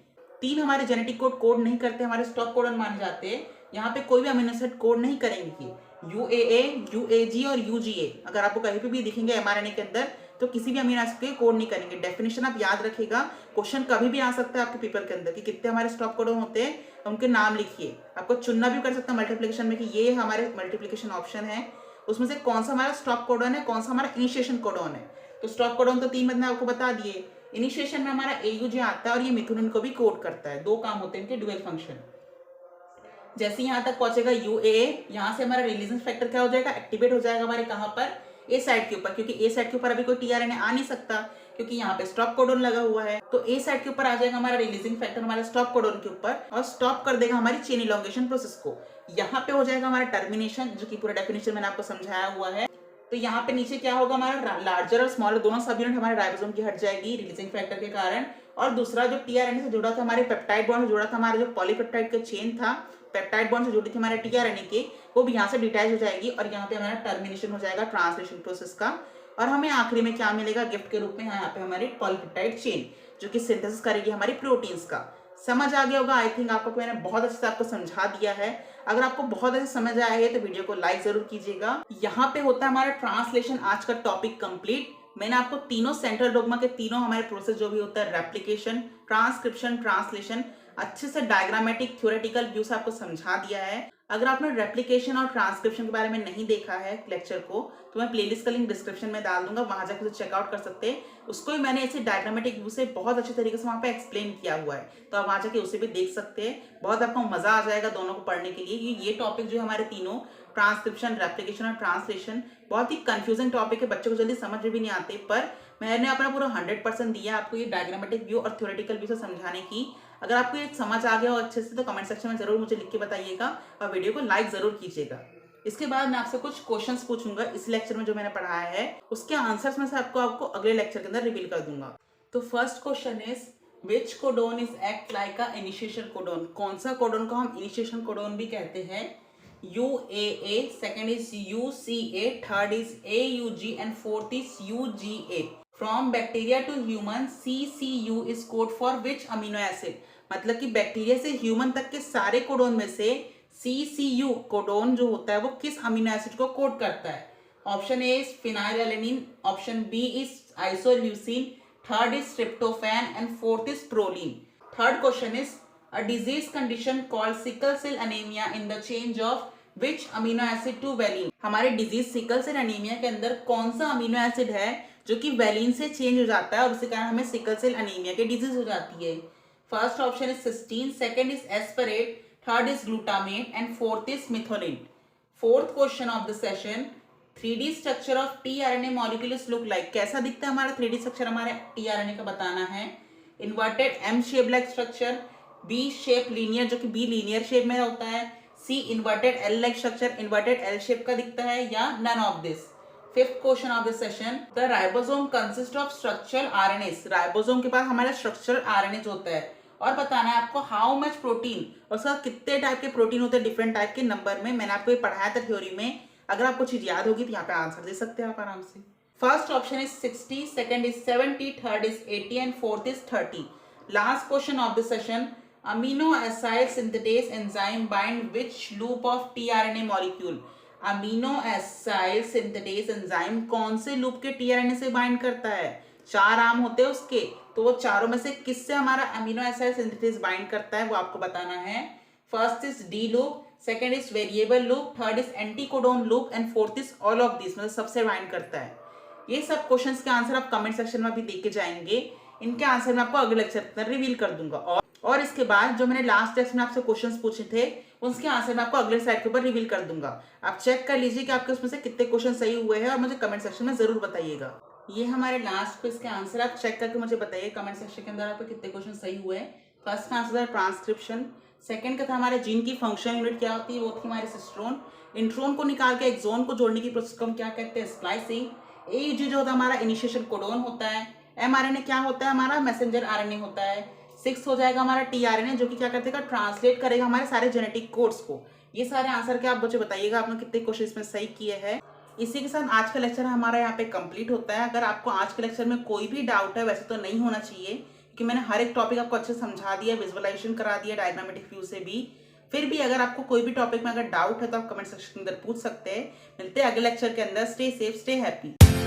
3 हमारे जेनेटिक कोड नहीं करते, हमारे स्टॉप कोडोन माने जाते हैं। यहाँ पे कोई भी अमीनो एसिड कोड नहीं करेंगे, यूएए, यूएजी और यूजीए अगर आपको कहीं पे भी दिखेंगे एमआरएनए के अंदर, तो किसी भी अमीनो एसिड के कोड नहीं करेंगे। डेफिनेशन आप याद रखिएगा, क्वेश्चन कभी भी आ सकता है आपके पेपर के अंदर कि कितने हमारे स्टॉप कोडोन होते हैं, उनके नाम लिखिए। आपको चुनना भी कर सकता है मल्टीप्लिकेशन में कि ये हमारे मल्टीप्लिकेशन ऑप्शन है, उसमें से कौन सा हमारा स्टॉप कोडोन है, कौन सा हमारा इनिशिएशन कोडोन है। तो स्टॉप कोडोन तो 3 मैंने आपको बता दिए। इनिशिएशन में हमारा एयूजी आता है और ये मिथुनिन को भी कोड करता है, 2 काम होते हैं इनके, डुअल फंक्शन। जैसे यहाँ तक पहुंचेगा यूएए, यहाँ से हमारा रिलीजेंस फैक्टर क्या हो जाएगा, एक्टिवेट हो जाएगा हमारे कहाँ पर, ए साइड के ऊपर, क्योंकि ए साइड के ऊपर अभी कोई टीआरएनए आ नहीं सकता क्योंकि यहाँ पे स्टॉप कोडोन लगा हुआ है। तो ए साइड के ऊपर आ जाएगा हमारा रिलीजिंग फैक्टर हमारे स्टॉप कोडोन के ऊपर और स्टॉप कर देगा हमारी चेन इलॉन्गेशन प्रोसेस को। यहाँ पे हो जाएगा हमारा टर्मिनेशन, जो कि पूरा डेफिनेशन मैंने आपको समझाया हुआ है। तो यहाँ पे नीचे क्या होगा, हमारा लार्जर और स्मॉलर दोनों सब यूनिट हमारे राइबोसोम की हट जाएगी रिलीजिंग फैक्टर के कारण। और दूसरा जो टीआरएनए से जुड़ा था, हमारे पेप्टाइड बॉन्ड से जुड़ा था, हमारा जो पॉलीपेप्टाइड का चेन था, पेप्टाइड बॉन्ड से जुड़ी थी हमारे टीआरएनए के, वो भी यहाँ से डिटैच हो जाएगी और यहाँ पे हमारा टर्मिनेशन हो जाएगा ट्रांसलेशन प्रोसेस का। और हमें आखिरी में क्या मिलेगा गिफ्ट के रूप में, यहाँ पे हमारी पॉलीपेप्टाइड चेन जो कि सिंथेसिस करेगी हमारी प्रोटीन्स का। समझ आ गया होगा आई थिंक, आपको मैंने बहुत अच्छे से आपको समझा दिया है। अगर आपको बहुत अच्छे समझ आया है तो वीडियो को लाइक जरूर कीजिएगा। यहाँ पे होता है हमारा ट्रांसलेशन, आज का टॉपिक कंप्लीट। मैंने आपको तीनों सेंट्रल डोग्मा के तीनों हमारे प्रोसेस जो भी होता है, रेप्लिकेशन, ट्रांसक्रिप्शन, ट्रांसलेशन, अच्छे से डायग्रामेटिक थ्योरेटिकल व्यू से आपको समझा दिया है। अगर आपने रेप्लिकेशन और ट्रांसक्रिप्शन के बारे में नहीं देखा है लेक्चर को, तो मैं प्लेलिस्ट का लिंक डिस्क्रिप्शन में डाल दूंगा, वहां जाकर उसे चेकआउट कर सकते हैं। उसको ही मैंने ऐसे डायग्रामेटिक व्यू से बहुत अच्छे तरीके से वहां पे एक्सप्लेन किया हुआ है, तो आप वहां जाके उसे भी देख सकते हैं। बहुत आपको मजा आ जाएगा दोनों को पढ़ने के लिए। ये टॉपिक जो हमारे तीनों, ट्रांसक्रिप्शन, रेप्लिकेशन और ट्रांसलेशन, बहुत ही कंफ्यूजिंग टॉपिक है, बच्चों को जल्दी समझ में भी नहीं आते, पर मैंने अपना पूरा 100% दिया आपको ये डायग्रामेटिक व्यू और थ्योरेटिकल व्यू से समझाने की। अगर आपको ये समझ आ गया हो अच्छे से, तो कमेंट सेक्शन में जरूर मुझे लिख के बताइएगा और वीडियो को लाइक जरूर कीजिएगा। इसके बाद मैं आपसे कुछ क्वेश्चंस पूछूंगा इस लेक्चर में जो मैंने पढ़ाया है, उसके आंसर्स में से आपको अगले लेक्चर के अंदर रिवील कर दूंगा। तो first question is which codon is act like a initiation codon. कौन सा कोडोन को हम इनिशिएशन कोडोन भी कहते हैं? UAA, second is UCA, third is AUG and fourth is UGA। From bacteria to human, CCU is code for which amino acid. मतलब कि bacteria से ह्यूमन तक के सारे कोडोन में से CCU कोडोन जो होता है वो किस अमीनो एसिड को कोड करता है? Option A is phenylalanine, option B is isoleucine, third is tryptophan and fourth is proline. Third question is a disease condition called sickle cell anemia in the change of which amino acid to valine। हमारे disease sickle cell anaemia के अंदर कौन सा amino acid है जो कि valine से change हो जाता है और उसके कारण हमें सिकल सेल एनीमिया की डिजीज हो जाती है? First option is cysteine, second is aspartate, third is glutamate and fourth is methionine. Fourth question of the session, 3D structure of tRNA molecules look like. कैसा दिखता है हमारा 3D स्ट्रक्चर हमारे tRNA का बताना है। Inverted M shape like structure, B shape linear जो कि B लीनियर शेप में होता है, C inverted L like structure inverted L shape का दिखता है, या none of this. Fifth question of the session, the ribosome consist of structural RNAs. Ribosome के पास हमारा स्ट्रक्चरल आरएनए होता है और बताना है आपको हाउ मच प्रोटीन, और उसका कितने टाइप के प्रोटीन होते हैं डिफरेंट टाइप के नंबर में। मैंने आपको ये पढ़ाया था थ्योरी में, अगर आपको चीज याद होगी तो यहाँ पे आंसर दे सकते हैं आप आराम से। First option is 60, second is 70, third is 80 and fourth is 30। Last question of the session, amino acid synthetase enzyme bind which loop of tRNA molecule। amino acid synthetase enzyme कौन से लूप के tRNA से bind करता है? 4 arm होते हैं उसके, तो वो चारों में से किससे हमारा amino acid synthetase बाइंड करता है वो आपको बताना है। First is D loop, second is variable loop, third is anticodon loop and fourth is all of this, मतलब सबसे बाइंड करता है। ये सब क्वेश्चंस के आंसर आप कमेंट सेक्शन में भी देख के जाएंगे। इनके आंसर मैं आपको अगले लेक्चर में रिवील कर दूंगा, और इसके बाद जो मैंने लास्ट टेस्ट में आपसे क्वेश्चंस पूछे थे उसके आंसर मैं आपको अगले स्लाइड के ऊपर रिवील कर दूंगा। आप चेक कर लीजिए कि आपके उसमें से कितने क्वेश्चन सही हुए हैं और मुझे कमेंट सेक्शन में जरूर बताइएगा। ये हमारे लास्ट क्विज के आंसर, आप चेक करके मुझे बताइए कमेंट सेक्शन के अंदर आपके कितने क्वेश्चन सही हुए हैं। फर्स्ट का आंसर था ट्रांसक्रिप्शन, सेकंड का था हमारे जीन की फंक्शन यूनिट क्या होती है, वो थी हमारे सिस्ट्रोन। इंट्रोन को निकाल के एक्सोन को जोड़ने की प्रोसेस को हम क्या कहते हैं? स्प्लाइसिंग। AUG जो होता है हमारा इनिशिएशन कोडोन होता है। mRNA क्या होता है? हमारा मैसेंजर RNA होता है। 6 हो जाएगा हमारा tRNA जो कि क्या करते हैं? ट्रांसलेट करेगा हमारे सारे जेनेटिक कोड्स को। ये सारे आंसर के आप मुझे बताइएगा आपने कितने क्वेश्चन इसमें सही किए हैं। इसी के साथ आज का लेक्चर हमारा यहाँ पे कंप्लीट होता है। अगर आपको आज के लेक्चर में कोई भी डाउट है, वैसे तो नहीं होना चाहिए क्योंकि मैंने हर एक टॉपिक आपको अच्छे से समझा दिया, विजुअलाइजेशन करा दिया डायग्रामेटिक व्यू से भी। फिर भी अगर आपको कोई भी टॉपिक में अगर डाउट है तो आप कमेंट सेक्शन के अंदर पूछ सकते हैं। मिलते हैं अगले लेक्चर के अंदर। Stay safe, stay happy.